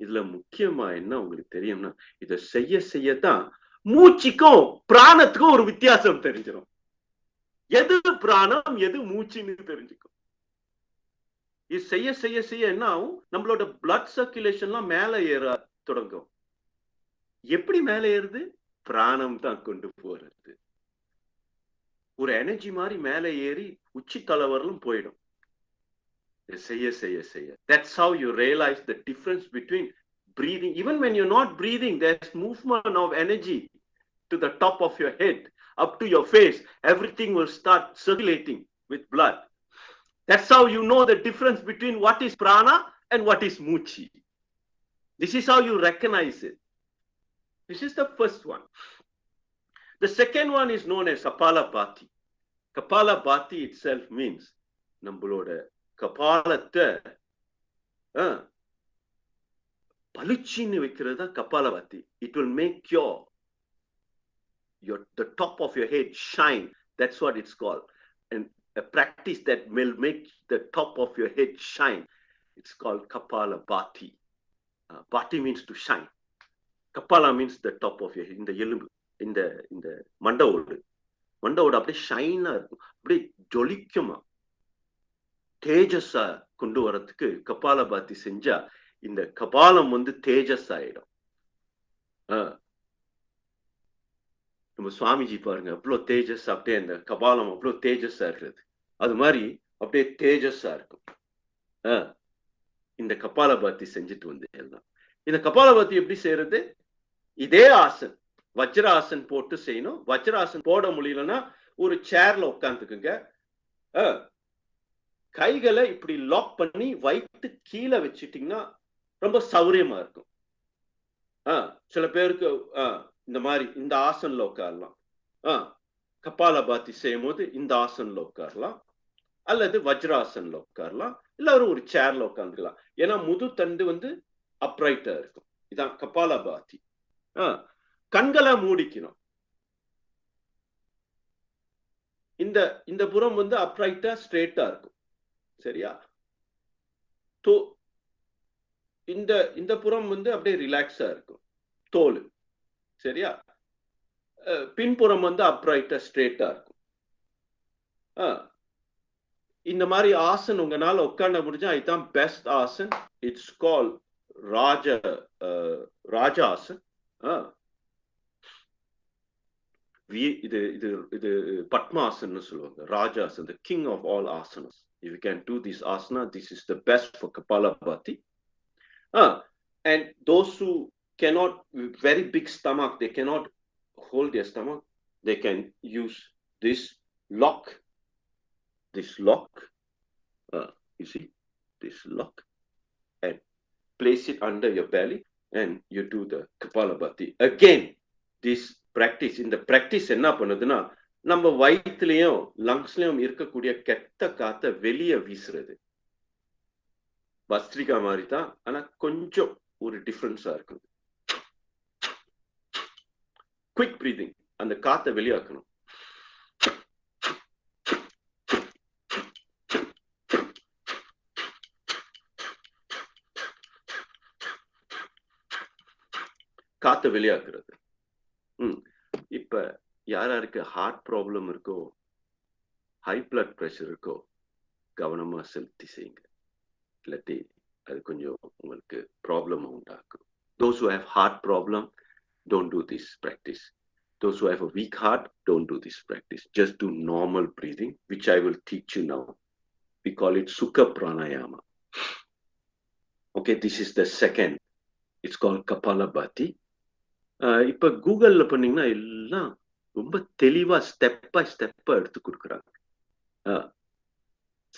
இதுல முக்கியமா என்ன உங்களுக்கு தெரியும்னா, இதை செய்ய செய்யத்தான் மூச்சுக்கும் பிராணத்துக்கும் ஒரு வித்தியாசம் தெரிஞ்சிடும். எது பிராணம் எது மூச்சுன்னு தெரிஞ்சுக்கும். இது செய்ய செய்ய செய்ய என்ன ஆகும், நம்மளோட பிளட் சர்க்குலேஷன்லாம் மேல ஏற தொடங்கும். எப்படி மேல ஏறுது? பிராணம் தான் கொண்டு போறது. ஒரு எனர்ஜி மாதிரி மேல ஏறி உச்சி தலைவரலும் போயிடும். செய்ய செய்ய செய்ய. That's how you realize the difference between breathing. Even when you're not breathing, there's movement of energy to the top of your head, up to your face. Everything will start circulating with blood. That's how you know the difference between what is prana and what is muchi. This is how you recognize it. This is the first one. The second one is known as Kapalabhati. Kapalabhati itself means நம்மளோட கபாலத்தை பளிச்சின்னு வைக்கிறது தான் Kapalbhati. It will make the top of your head shine. That's what it's called. And a practice that will make the top of your head shine. It's called Kapalabhati. Bhati means to shine. Kapala means the top of your head. இந்த எலும்பு, இந்த மண்டவோடு அப்படியே ஷைனா இருக்கும், அப்படியே ஜொலிக்குமா, தேஜஸா கொண்டு வரதுக்கு கபாலபாத்தி செஞ்சா இந்த கபாலம் வந்து தேஜஸ் ஆயிடும். நம்ம சுவாமிஜி பாருங்க, அவ்வளவு தேஜஸ், அப்படியே அந்த கபாலம் அவ்வளவு தேஜஸா இருக்கிறது. அது மாதிரி அப்படியே தேஜஸா இருக்கும். இந்த கபாலபாத்தி செஞ்சுட்டு வந்து எல்லாம். இந்த கபாலபாத்தி எப்படி செய்யறது? இதே ஆசன், வஜ்ராசன் போட்டு செய்யணும். வஜ்ராசன் போட முடியலன்னா ஒரு சேர்ல உட்காந்துக்குங்க. கைகளை இப்படி லாக் பண்ணி வைத்து கீழே வச்சுட்டீங்கன்னா ரொம்ப சௌரியமா இருக்கும். சில பேருக்கு இந்த மாதிரி இந்த ஆசன்ல உட்காரலாம். கபாலபாத்தி செய்யும் போது இந்த ஆசன்ல உட்காரலாம், அல்லது வஜ்ராசன்ல உட்காரலாம், இல்ல ஒரு சேர்ல உட்காந்துக்கலாம். ஏன்னா முது தண்டு வந்து அப்ரைட்டா இருக்கும். இதான் கபாலபாத்தி. கண்களை மூடிக்கணும். இந்த புறம் வந்து அப்ரைட்டா ஸ்ட்ரெயிட்டா இருக்கும். சரியா? இந்த புறம் வந்து அப்படியே ரிலாக்ஸா இருக்கும் தோல். சரியா? பின்புறம் வந்து அப்ரைட்டா ஸ்ட்ரெயிட்டா இருக்கும். இந்த மாதிரி ஆசன் உங்களால உட்கார்ந்து முடிஞ்சா இதுதான் பெஸ்ட் ஆசன். இட்ஸ் கால் ராஜாசன். இது பத்மாசன் சொல்லுவாங்க. ராஜாசன், the king of all asanas. If you can do this asana, this is the best for Kapalabhati. And those who cannot, very big stomach, they cannot hold their stomach, they can use this lock. You see, this lock, and place it under your belly, and you do the Kapalabhati. Again, this practice, இந்த practice என்ன பண்ணுதுன்னா, நம்ம வயிற்றுலயும் லங்ஸ்லயும் இருக்கக்கூடிய கெட்ட காத்த வெளியே வீசுறது. பஸ்திரிகா மாதிரி தான், ஆனா கொஞ்சம் ஒரு டிஃபரன்ஸா இருக்கும். குவிக் பிரீதிங், அந்த காத்தை வெளியாக்கணும். காத்தை வெளியாக்குறது. இப்ப யாராருக்கு ஹார்ட் ப்ராப்ளம் இருக்கோ, ஹை பிளட் பிரஷர் இருக்கோ, கவனமா செலுத்தி செய்யுங்க. இல்லாட்டி அது கொஞ்சம் உங்களுக்கு ப்ராப்ளம் உண்டாக்கும். Those who have heart problem, don't do this practice. Those who have a weak heart, don't do this practice. Just do normal breathing, which I will teach you now. We call it Sukha Pranayama. Okay, this is the second. It's called Kapalabhati. இப்ப கூகுள்ல பண்ணீங்கன்னா எல்லாம் ரொம்ப தெளிவா step by ஸ்டெப்பா எடுத்து கொடுக்குறாங்க.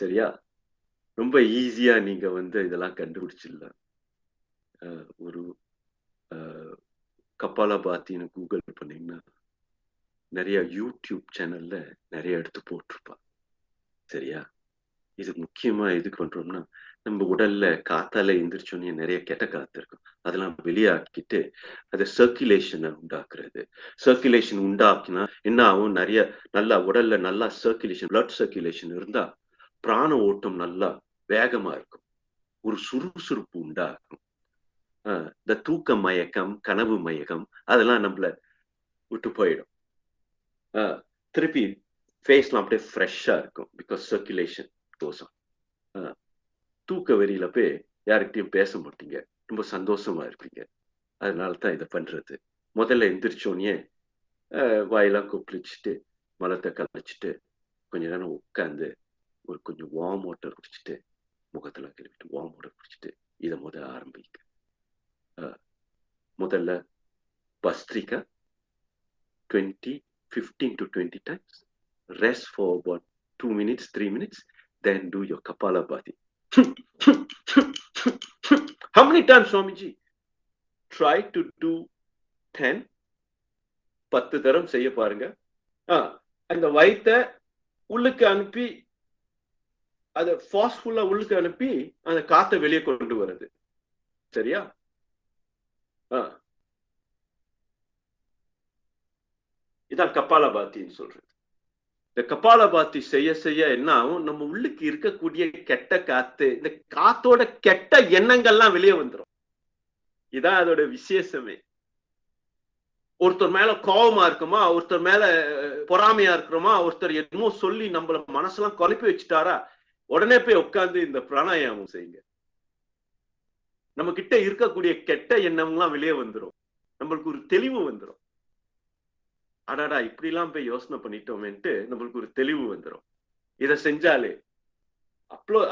சரியா? ரொம்ப ஈஸியா நீங்க இதெல்லாம் கண்டுபிடிச்சிடலாம். ஒரு கபாலபாத்தின்னு கூகுள் பண்ணீங்கன்னா நிறைய யூடியூப் சேனல்ல நிறைய எடுத்து போட்டிருப்பா. சரியா? இது முக்கியமா எதுக்கு பண்றோம்னா, நம்ம உடல்ல காத்தால எந்திரிச்சோன்னே நிறைய கெட்ட காத்து இருக்கும். அதெல்லாம் வெளியாக்கிட்டு அதை சர்க்குலேஷனை உண்டாக்குறது. சர்க்குலேஷன் உண்டாக்கினா என்ன ஆகும்? நிறைய நல்லா உடல்ல நல்லா சர்க்குலேஷன், பிளட் சர்க்குலேஷன் இருந்தா பிராண ஓட்டம் நல்லா வேகமா இருக்கும். ஒரு சுறுசுறுப்பு உண்டாகும். இந்த தூக்க மயக்கம், கனவு மயக்கம் அதெல்லாம் நம்மள விட்டு போயிடும். திருப்பி ஃபேஸ்லாம் அப்படியே ஃப்ரெஷ்ஷா இருக்கும். பிகாஸ் சர்க்குலேஷன் கோசம். தூக்க வெறியில போய் யார்கிட்டயும் பேச மாட்டீங்க, ரொம்ப சந்தோஷமா இருப்பீங்க. அதனால தான் இதை பண்றது. முதல்ல எந்திரிச்சோன்னே வாயெல்லாம் கொப்பளிச்சுட்டு மலத்தை கலைச்சிட்டு கொஞ்ச நேரம் உட்காந்து ஒரு கொஞ்சம் வார்ம் வாட்டர் குடிச்சிட்டு முகத்துல கழுவிட்டு வார்ம் வாட்டர் குடிச்சிட்டு இதை ஆரம்பிக்க. முதல்ல bhastrika 15 to 20 times. Rest for about 2 minutes, 3 minutes. Then do your Kapalabhati. How many times, Swamiji? Try to do 10. 10 தரம் செய்ய பாருங்க. அந்த வயித்தை உள்ளுக்கு அனுப்பி அதை ஃபாஸ்ட்ஃபுல்லா உள்ளுக்கு அனுப்பி அந்த காத்தை வெளியே கொண்டு வருது. சரியா? இதான் கபாலபாத்தின்னு சொல்றது. இந்த கபாலபாத்தி செய்ய செய்ய என்ன ஆகும்? நம்ம உள்ளுக்கு இருக்கக்கூடிய கெட்ட காத்து, இந்த காத்தோட கெட்ட எண்ணங்கள்லாம் வெளியே வந்துடும். இதான் அதோட விசேஷமே. ஒருத்தர் மேல கோபமா இருக்குமா, ஒருத்தர் மேல பொறாமையா இருக்கிறோமா, ஒருத்தர் என்னமோ சொல்லி நம்மள மனசெல்லாம் குழப்பி வச்சுட்டாரா, உடனே போய் உட்கார்ந்து இந்த பிராணாயாமம் செய்யுங்க. நம்ம கிட்ட இருக்கக்கூடிய கெட்ட எண்ணம்லாம் வெளியே வந்துடும். நம்மளுக்கு ஒரு தெளிவு வந்துடும். அடாடா இப்படி எல்லாம் போய் யோசனை பண்ணிட்டோமேன்ட்டு நம்மளுக்கு ஒரு தெளிவு வந்துடும். இதை செஞ்சாலே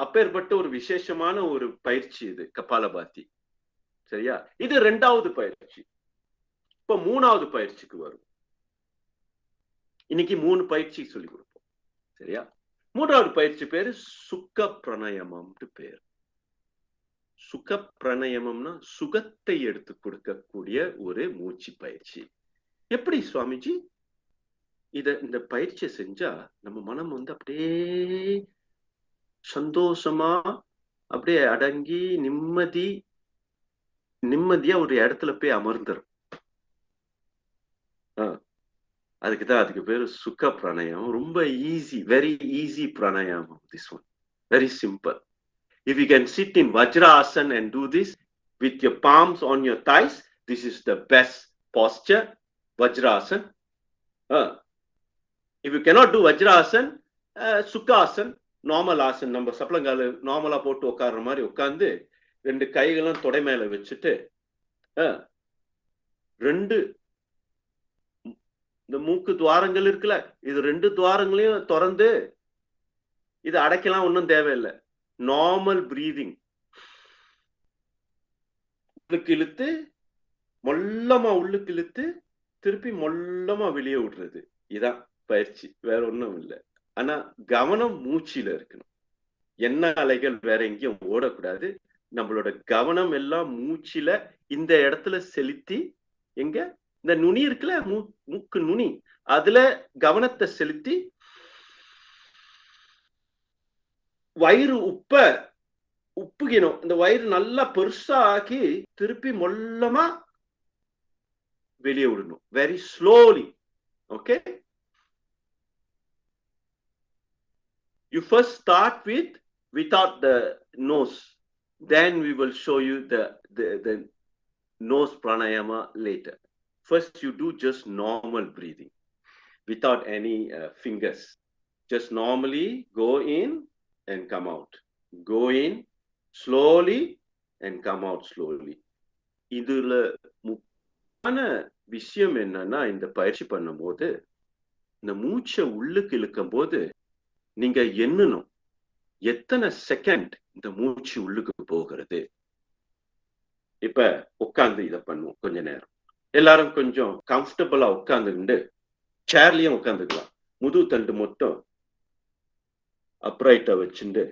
அப்பேற்பட்ட ஒரு விசேஷமான ஒரு பயிற்சி இது கபாலபாத்தி. சரியா? இது 2வது பயிற்சி. இப்ப 3வது பயிற்சிக்கு வரும். இன்னைக்கு 3 பயிற்சி சொல்லி கொடுப்போம். சரியா? 3வது பயிற்சி பேரு சுக்க பிரணயமம்னு பேர். சுக பிரணயமம்னா சுகத்தை எடுத்து கொடுக்கக்கூடிய ஒரு மூச்சு பயிற்சி. எப்படி சுவாமிஜி? இந்த பயிற்சியை செஞ்சா நம்ம மனம் அப்படியே சந்தோஷமா அப்படியே அடங்கி நிம்மதியா ஒரு இடத்துல போய் அமர்ந்துரும். அதுக்கு பேரு சுக பிராணாயாமம். ரொம்ப ஈஸி, வெரி ஈஸி பிராணாயாமம். This one very simple. If you can sit in Vajrasana and do this with your palms on your thighs, this is the best posture, Vajrasana. If you cannot do Vajrasana, Sukhasana, normal asana, நம்ம சப்பளங்கால நார்மலா போட்டு உட்கார்ற மாதிரி உட்கார்ந்து 2 கைகளும் தொடை மேல வச்சுட்டு 2 இந்த மூக்கு துவாரங்கள் இருக்குல்ல, இது 2 துவாரங்களையும் திறந்து இது அடைக்கலாம், ஒன்றும் தேவையில்லை. Normal breathing. உள்ளுக்கு இழுத்து மொல்லமா உள்ளுக்கு இழுத்து திருப்பி மொல்லமா வெளியே விடுறது. இதான் பயிற்சி, வேற ஒண்ணும் இல்லை. ஆனா கவனம் மூச்சில இருக்கணும். எண்ண அலைகள் வேற எங்கேயும் ஓடக்கூடாது. நம்மளோட கவனம் எல்லாம் மூச்சில இந்த இடத்துல செலுத்தி, எங்க இந்த நுனி இருக்குல்ல, மூக்கு நுனி, அதுல கவனத்தை செலுத்தி வயிறு உப்புகினும். இந்த வயிறு நல்லா பெருசா ஆக்கி திருப்பி மொல்லமா வெளியே விடணும். Very slowly. Okay, you first start without the nose, then we will show you the nose pranayama later. First you do just normal breathing without any fingers. Just normally go in and come out, go in slowly and come out slowly. இதுல முக்கியமான விஷயம் என்னன்னா, இந்த பயிற்சி பண்ணும்போது இந்த மூச்சை உள்ளுக்கு இழுக்கும் போது நீங்க எண்ணணும், எத்தனை செகண்ட் இந்த மூச்சு உள்ளுக்கு போகிறது. இப்ப உட்கார்ந்து இதை பண்ணுவோம். கொஞ்ச நேரம் எல்லாரும் கொஞ்சம் கம்ஃபர்டபுளா உட்கார்ந்துட்டு சேர்லயும் உட்காந்துக்கலாம். முதுகு தண்டு மட்டும் அப்ரைட்டா வச்சுட்டு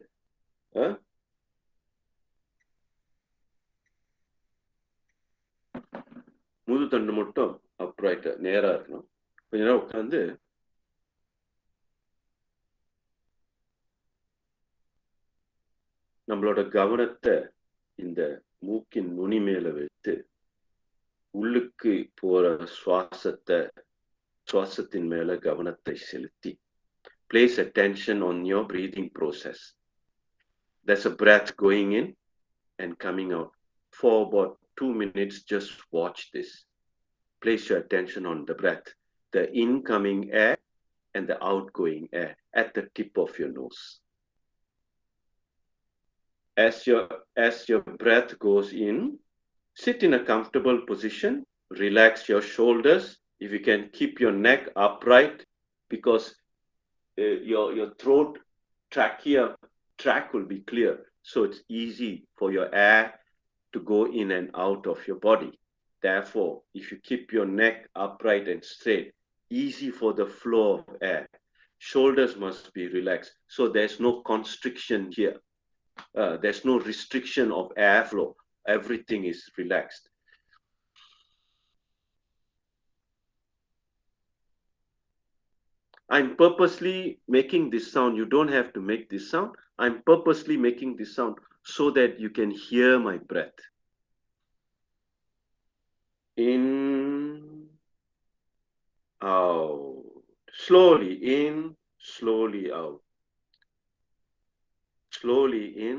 முதுகு தண்டு மட்டும் அப்ரைட்டா நேரா இருக்கணும். கொஞ்ச நேரம் உட்கார்ந்து நம்மளோட கவனத்தை இந்த மூக்கின் நுனி மேல வைத்து உள்ளுக்கு போற சுவாசத்தின் மேல கவனத்தை செலுத்தி place attention on your breathing process. There's a breath going in and coming out. For about 2 minutes, just watch this. Place your attention on the breath, the incoming air and the outgoing air at the tip of your nose. As your breath goes in, sit in a comfortable position, relax your shoulders. If you can keep your neck upright, because your throat trachea track will be clear, so it's easy for your air to go in and out of your body. Therefore, if you keep your neck upright and straight, easy for the flow of air. Shoulders must be relaxed, so there's no constriction here. There's no restriction of airflow. Everything is relaxed. I'm purposely making this sound. You don't have to make this sound. I'm purposely making this sound so that you can hear my breath. In, out. Slowly in, slowly out. Slowly in,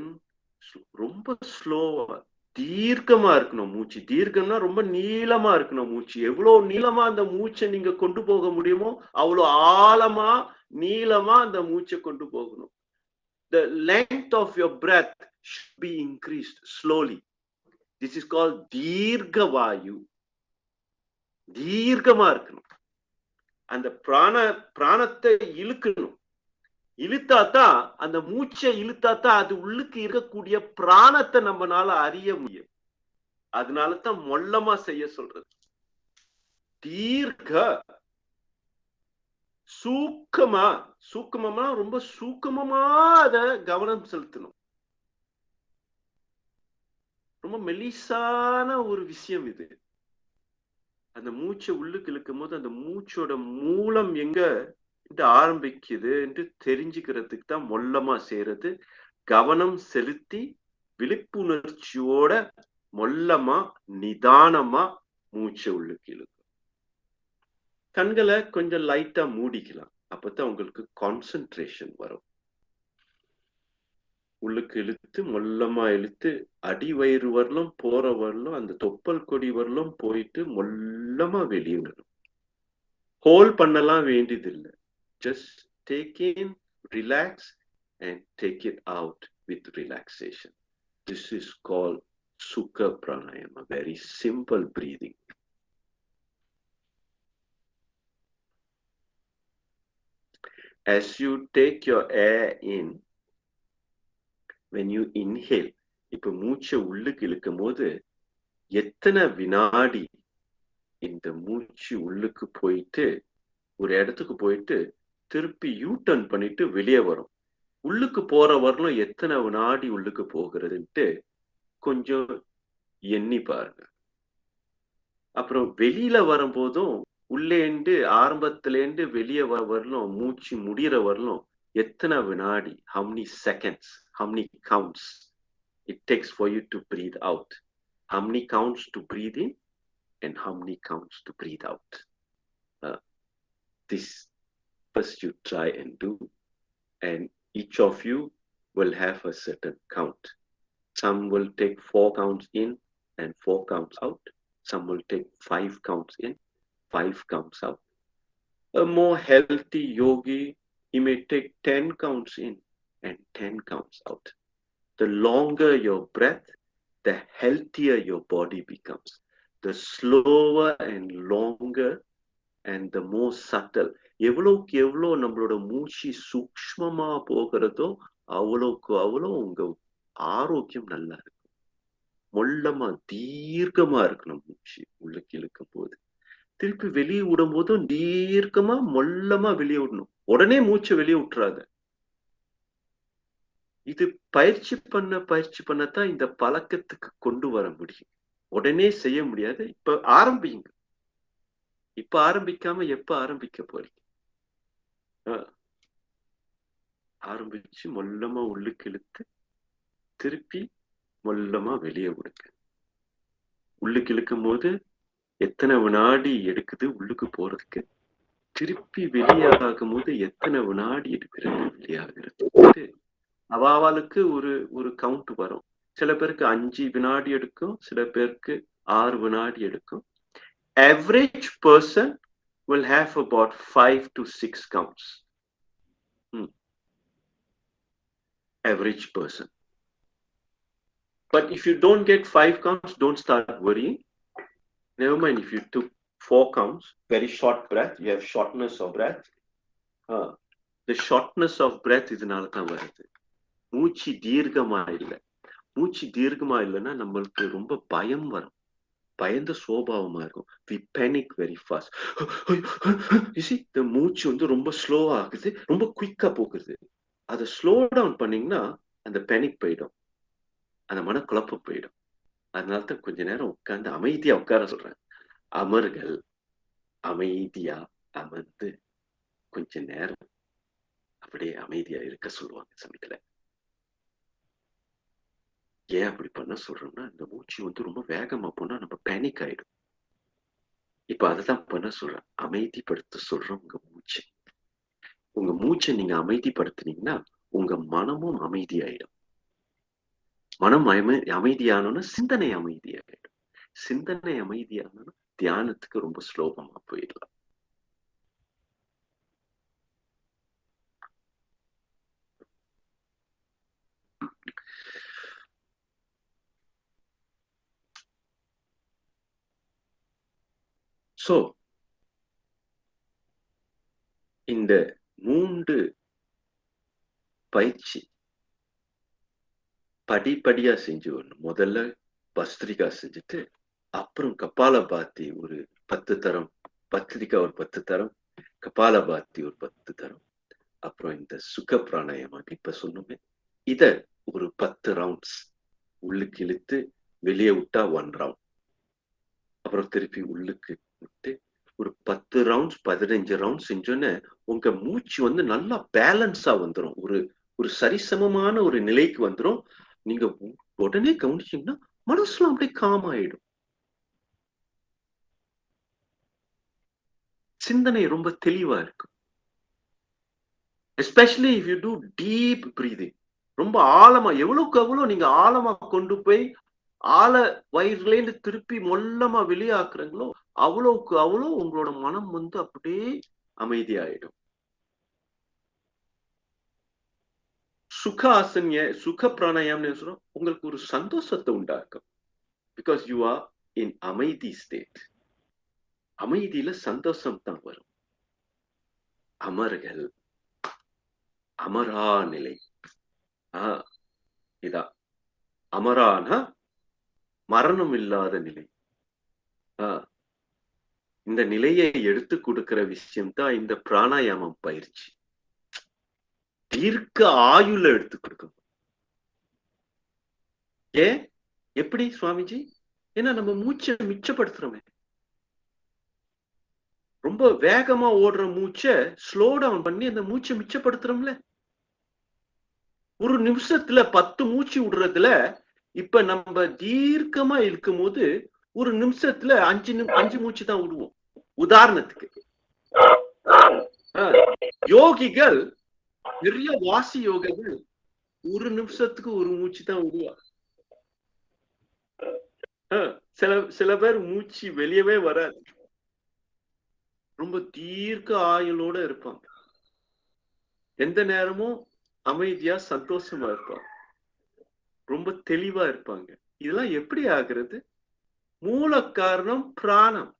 ரொம்ப ஸ்லோவா தீர்க்கமா இருக்கணும் மூச்சு. தீர்க்கம்னா ரொம்ப நீளமா இருக்கணும் மூச்சு. எவ்வளவு நீளமா அந்த மூச்சை நீங்க கொண்டு போக முடியுமோ அவ்வளவு ஆழமா நீளமா அந்த மூச்சை கொண்டு போகணும். The length of your breath should be increased slowly. This is called தீர்க்கவாயு. தீர்க்கமா இருக்கணும். அந்த பிராணத்தை இழுக்கணும். இழுத்தாதான் அந்த மூச்சை இழுத்தாதான் அது உள்ளுக்கு இருக்கக்கூடிய பிராணத்தை நம்மளால அறிய முடியும். அதனாலதான் மொல்லமா செய்ய சொல்றது. தீர்க்க சூக்கமா ரொம்ப சூக்கமா அத கவனம் செலுத்தணும். ரொம்ப மெலிசான ஒரு விஷயம் இது. அந்த மூச்சை உள்ளுக்கு இழுக்கும் போது அந்த மூச்சோட மூலம் எங்க ஆரம்பிக்குது என்று தெரிஞ்சுக்கிறதுக்கு தான் மொல்லமா செய்யறது. கவனம் செலுத்தி விழிப்புணர்ச்சியோட மொல்லமா நிதானமா மூச்சை உள்ளுக்கு இழுக்கும். கண்களை கொஞ்சம் லைட்டா மூடிக்கலாம். அப்பதான் உங்களுக்கு கான்சென்ட்ரேஷன் வரும். உள்ளுக்கு இழுத்து மொல்லமா இழுத்து அடி வயிறு வரலும் போற வரலும் அந்த தொப்பல் கொடி வரலும் போயிட்டு மொல்லமா வெளியிடணும். ஹோல் பண்ணலாம் வேண்டியதில்லை. Just take in, relax, and take it out with relaxation. This is called Sukha Pranayama, very simple breathing. As you take your air in, when you inhale, இப்ப மூச்சை உள்ளுக்கு இழுக்கும் போது எத்தனை வினாடி இந்த மூச்சு உள்ளுக்கு போயிட்டு ஒரு இடத்துக்கு போயிட்டு திருப்பி யூட்டர்ன் பண்ணிட்டு வெளியே வரும். உள்ளுக்கு போற வரலும் எத்தனை வினாடி உள்ளுக்கு போகிறதுன்ட்டு கொஞ்சம் எண்ணி பாருங்க. அப்புறம் வெளியில வரும்போதும் உள்ளேண்டு ஆரம்பத்திலேண்டு வெளியே வரலும் மூச்சு முடிகிற வரலும் எத்தனை வினாடி, how many seconds, how many counts it takes for you to breathe out, how many counts to breathe in and how many counts to breathe out. This first you try and do, and each of you will have a certain count. Some will take 4 counts in and 4 counts out. Some will take 5 counts in, 5 counts out. A more healthy yogi, he may take 10 counts in and 10 counts out. The longer your breath, the healthier your body becomes. The slower and longer and the more subtle. எவ்வளவுக்கு எவ்வளோ நம்மளோட மூச்சு சூக்ஷ்மமா போகிறதோ அவ்வளவுக்கு அவ்வளோ உங்க ஆரோக்கியம் நல்லா இருக்கும். மொல்லமா தீர்க்கமா இருக்கணும் மூச்சு உள்ளுக்கு இழுக்கும் போது. திருப்பி வெளியே விடும் போதும் தீர்க்கமா மொல்லமா வெளியே விடணும். உடனே மூச்சை வெளியே விட்டுறாத. இது பயிற்சி பண்ணத்தான் இந்த பழக்கத்துக்கு கொண்டு வர முடியும். உடனே செய்ய முடியாது. இப்ப ஆரம்பிங்க. இப்ப ஆரம்பிக்காம எப்ப ஆரம்பிக்க போறீங்க? ஆரம்பிச்சு மொல்லமா உள்ளுக்கு இழுத்து திருப்பி மொல்லமா வெளியே விடுங்க. உள்ளுக்கு இழுக்கும் போது எத்தனை வினாடி எடுக்குது உள்ளுக்கு போறதுக்கு, திருப்பி வெளியாகும் போது எத்தனை வினாடி எடுக்கிறது வெளியாகிறது. அவாவாளுக்கு ஒரு கவுண்ட் வரும். சில பேருக்கு 5 வினாடி எடுக்கும், சில பேருக்கு 6 வினாடி எடுக்கும். Average person will have about 5 to 6 counts. Average person. But if you don't get 5 counts, don't start worrying. Never mind if you took 4 counts, very short breath, you have shortness of breath. The shortness of breath இதனால தான் வருது. மூச்சு தீர்க்கமா இல்லை. மூச்சு தீர்க்கமா இல்லைன்னா நம்மளுக்கு ரொம்ப பயம் வரும். பயந்த சுபாவமா இருக்கும். We panic very fast. You see, the மூச்சு வந்து ரொம்ப ஸ்லோவா ஆகுது, ரொம்ப குயிக்கா போகுது. அதை ஸ்லோ டவுன் பண்ணீங்கன்னா அந்த பேனிக் போயிடும், அந்த மனக்குழப்பம் போயிடும். அதனாலதான் கொஞ்ச நேரம் உட்கார்ந்து அமைதியா உட்கார சொல்றேன். அமர்கள் அமைதியா அமர்ந்து கொஞ்ச நேரம் அப்படியே அமைதியா இருக்க சொல்லுவாங்க சமயத்துல. ஏன் அப்படி பண்ண சொல்றோம்னா, இந்த மூச்சு வந்து ரொம்ப வேகமா போனா நம்ம பேனிக் ஆயிடும். இப்ப அதைதான் பண்ண சொல்றேன், அமைதிப்படுத்த சொல்றோம் உங்க மூச்சு. உங்க மூச்சை நீங்க அமைதிப்படுத்தினீங்கன்னா உங்க மனமும் அமைதியாயிடும். மனம் அமைதியானோன்னா சிந்தனை அமைதியாயிடும். சிந்தனை அமைதியானோன்னா தியானத்துக்கு ரொம்ப சுலபமா போயிடலாம். சோ இந்த 3 பயிற்சி படிப்படியா செஞ்சு வரணும். முதல்ல பஸ்திரிகா செஞ்சுட்டு, அப்புறம் கபாலபாத்தி ஒரு 10 தரம், பஸ்திரிகா ஒரு 10 தரம், கபாலபாத்தி ஒரு 10 தரம், அப்புறம் இந்த சுக பிராணாயாமம் இப்ப சொன்னோமே இத ஒரு 10 ரவுண்ட்ஸ் உள்ளுக்கு இழுத்து வெளியே விட்டா 1 ரவுண்ட், அப்புறம் திருப்பி உள்ளுக்கு விட்டு ஒரு 10 ரவுண்ட்ஸ் 15 ரவுண்ட்ஸ் செஞ்சோன்னு உங்க மூச்சு வந்து நல்லா பேலன்ஸா வந்துடும். ஒரு சரிசமமான ஒரு நிலைக்கு வந்துடும். நீங்க உடனே கவனிச்சீங்கன்னா மனசுல அப்படியே காம் ஆயிடும். சிந்தனை ரொம்ப தெளிவா இருக்கும். Especially if you do deep breathing, ரொம்ப ஆழமா எவ்வளவுக்கு எவ்வளவு நீங்க ஆழமா கொண்டு போய் ஆழ வயிறுல இருந்து திருப்பி மொல்லமா வெளியாக்குறீங்களோ அவ்வளவுக்கு அவ்வளோ உங்களோட மனம் வந்து அப்படியே அமைதியாயிடும். சுக பிராணாயாமம் சொல்றோம், உங்களுக்கு ஒரு சந்தோஷத்தை உண்டாக்கும். பிகாஸ் யூ ஆர் இன் அமைதி ஸ்டேட். அமைதியில சந்தோஷம் தான் வரும். அமர்கள் அமரா நிலை. இதா அமரானா மரணம் இல்லாத நிலை. இந்த நிலையை எடுத்து கொடுக்கிற விஷயம் தான் இந்த பிராணாயாமம் பயிற்சி. தீர்க்க ஆயுள எடுத்து கொடுக்கும். ஏன் எப்படி சுவாமிஜி? ஏன்னா நம்ம மூச்சை மிச்சப்படுத்துறோமே. ரொம்ப வேகமா ஓடுற மூச்சை ஸ்லோ டவுன் பண்ணி அந்த மூச்சை மிச்சப்படுத்துறோம்ல. ஒரு நிமிஷத்துல 10 மூச்சு விடுறதுல இப்ப நம்ம தீர்க்கமா இருக்கும் போது ஒரு நிமிஷத்துல 5 மூச்சு தான் விடுவோம். உதாரணத்துக்கு யோகிகள், நிறைய வாசி யோகிகள் ஒரு நிமிஷத்துக்கு ஒரு மூச்சு தான் விடுவார். சில பேர் மூச்சு வெளியவே வராது, ரொம்ப தீர்க்க ஆயுளோட இருப்பாங்க. எந்த நேரமும் அமைதியா சந்தோஷமா இருப்பாங்க, ரொம்ப தெளிவா இருப்பாங்க. இதெல்லாம் எப்படி ஆகிறது? மூல காரணம் பிராணம்.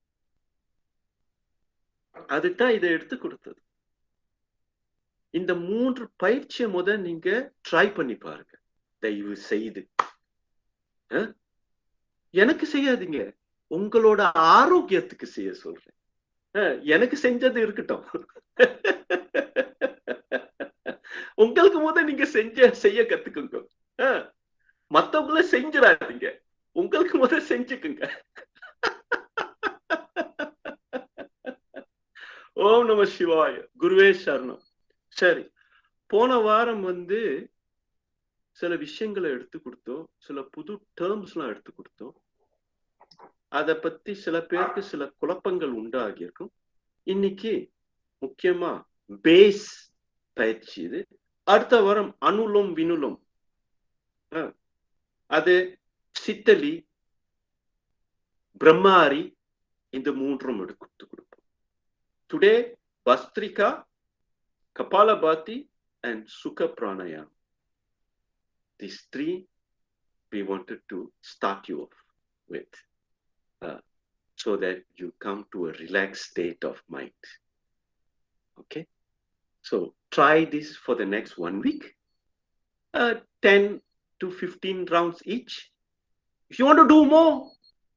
அதுதான் இதை எடுத்து கொடுத்தது. இந்த 3 பயிற்சியை நீங்க ட்ரை பண்ணி பாருங்க தயவு செய்து. எனக்கு செய்யாதீங்க, உங்களோட ஆரோக்கியத்துக்கு செய்ய சொல்றேன். எனக்கு செஞ்சது இருக்கட்டும். உங்களுக்கு நீங்க செய்ய கத்துக்குங்க. மத்தவங்கள செஞ்சிடாதீங்க, உங்களுக்கு செஞ்சுக்குங்க. ஓம் நம சிவாய, குருவே சரணம். சரி, போன வாரம் சில விஷயங்களை எடுத்து கொடுத்தோம், சில புது டேர்ம்ஸ் எல்லாம் எடுத்து கொடுத்தோம். அதை பத்தி சில பேருக்கு சில குழப்பங்கள் உண்டாகி இருக்கும். இன்னைக்கு முக்கியமா பேஸ் பயிற்சி இது. அடுத்த வாரம் அனுலும் வினுலும், அது சித்தலி, பிரம்மாரி, இந்த 3 எடுத்து கொடுப்போம். Today bhastrika, Kapalbhati and Sukha Pranayama. These 3 we wanted to start you off with, so that you come to a relaxed state of mind. Okay, so try this for the next 1 week, 10 to 15 rounds each. If you want to do more,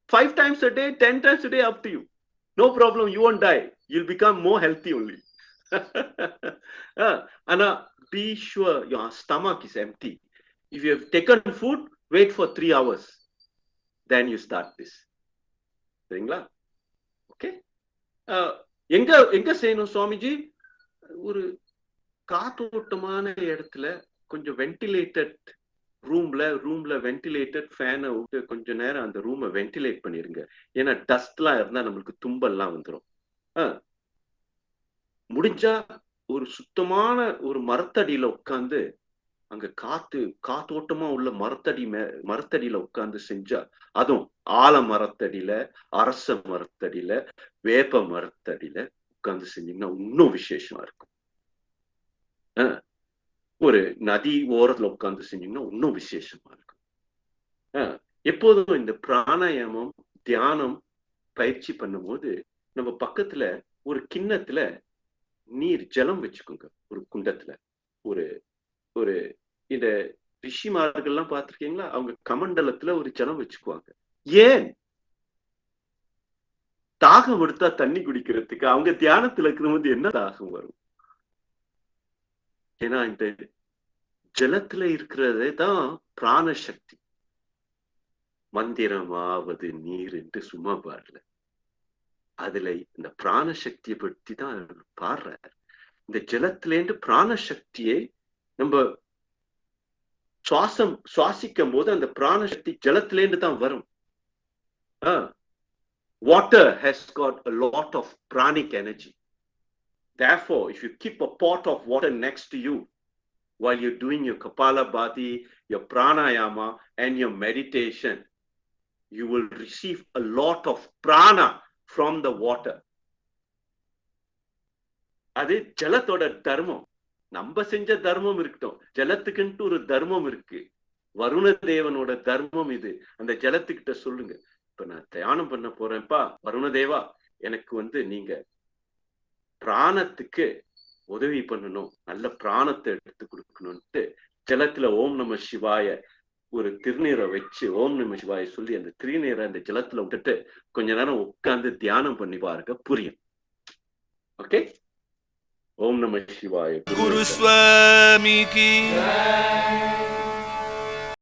5 times a day, 10 times a day, up to you. No problem, you won't die, you'll become more healthy only. And be sure your stomach is empty. If you have taken food, wait for 3 hours, then you start this. சரிங்களா? Okay. எங்க செய்யணும் சுவாமிஜி? ஒரு காத்தோட்டமான இடத்துல, கொஞ்சம் ventilated ரூம்ல ventilated ஃபேனை விட்டு கொஞ்ச நேரம் அந்த ரூமை வென்டிலேட் பண்ணிருங்க. ஏன்னா டஸ்ட்லாம் இருந்தா நம்மளுக்கு தும்பல்லாம் வந்துடும். முடிஞ்சா ஒரு சுத்தமான ஒரு மரத்தடியில உட்கார்ந்து, அங்க காத்தோட்டமா உள்ள மரத்தடியில உட்கார்ந்து செஞ்சா, அதுவும் ஆல மரத்தடியில, அரச மரத்தடியில, வேப்ப மரத்தடியில உட்கார்ந்து செஞ்சீங்கன்னா இன்னும் விசேஷமா இருக்கும். ஒரு நதி ஓரத்துல உட்கார்ந்து செஞ்சீங்கன்னா இன்னும் விசேஷமா இருக்கும். எப்போதும் இந்த பிராணாயாமம் தியானம் பயிற்சி பண்ணும்போது நம்ம பக்கத்துல ஒரு கிண்ணத்துல நீர் ஜலம் வச்சுக்கோங்க. ஒரு குண்டத்துல ஒரு இந்த ரிஷிமார்கள்லாம் பார்த்திருக்கீங்களா? அவங்க கமண்டலத்துல ஒரு ஜலம் வச்சுக்குவாங்க. ஏன்? தாகம் எடுத்தா தண்ணி குடிக்கிறதுக்கு. அவங்க தியானத்துல இருக்கிறது என்ன தாகம் வரும்? ஏன்னா இந்த ஜலத்துல இருக்கிறதே தான் பிராணசக்தி. மந்திரமாவது நீர் என்று சும்மா பாடல, அதுல இந்த பிராணசக்தியை பற்றி தான் பாடுறார். இந்த ஜலத்திலேருந்து பிராணசக்தியை நம்ம சுவாசிக்கும் போது அந்த பிராணசக்தி ஜலத்திலேருந்து தான் வரும். Water has got a lot of pranic energy. Therefore, if you keep a pot of water next to you while you're doing your Kapalabhati, your pranayama and your meditation, you will receive a lot of prana from the water. அது ஜலத்தோட தர்மம். நம்ம செஞ்ச தர்மம் இருக்கட்டும், ஜலத்துக்குன்ட்டு ஒரு தர்மம் இருக்கு. வருண தேவனோட தர்மம் இது. அந்த ஜலத்துக்கிட்ட சொல்லுங்க, இப்ப நான் தியானம் பண்ண போறேன்ப்பா வருண தேவா, எனக்கு நீங்க பிராணத்துக்கு உதவி பண்ணணும், நல்ல பிராணத்தை எடுத்து கொடுக்கணும்ட்டு ஜலத்துல ஓம் நம சிவாய ஒரு திருநீரை வச்சு ஓம் நம சிவாய சொல்லி அந்த திருநீரை அந்த ஜலத்துல விட்டுட்டு கொஞ்ச நேரம் உட்கார்ந்து தியானம் பண்ணி பாருங்க, புரியும். ஓகே, ஓம் நம சிவாய. குரு சுவாமி கி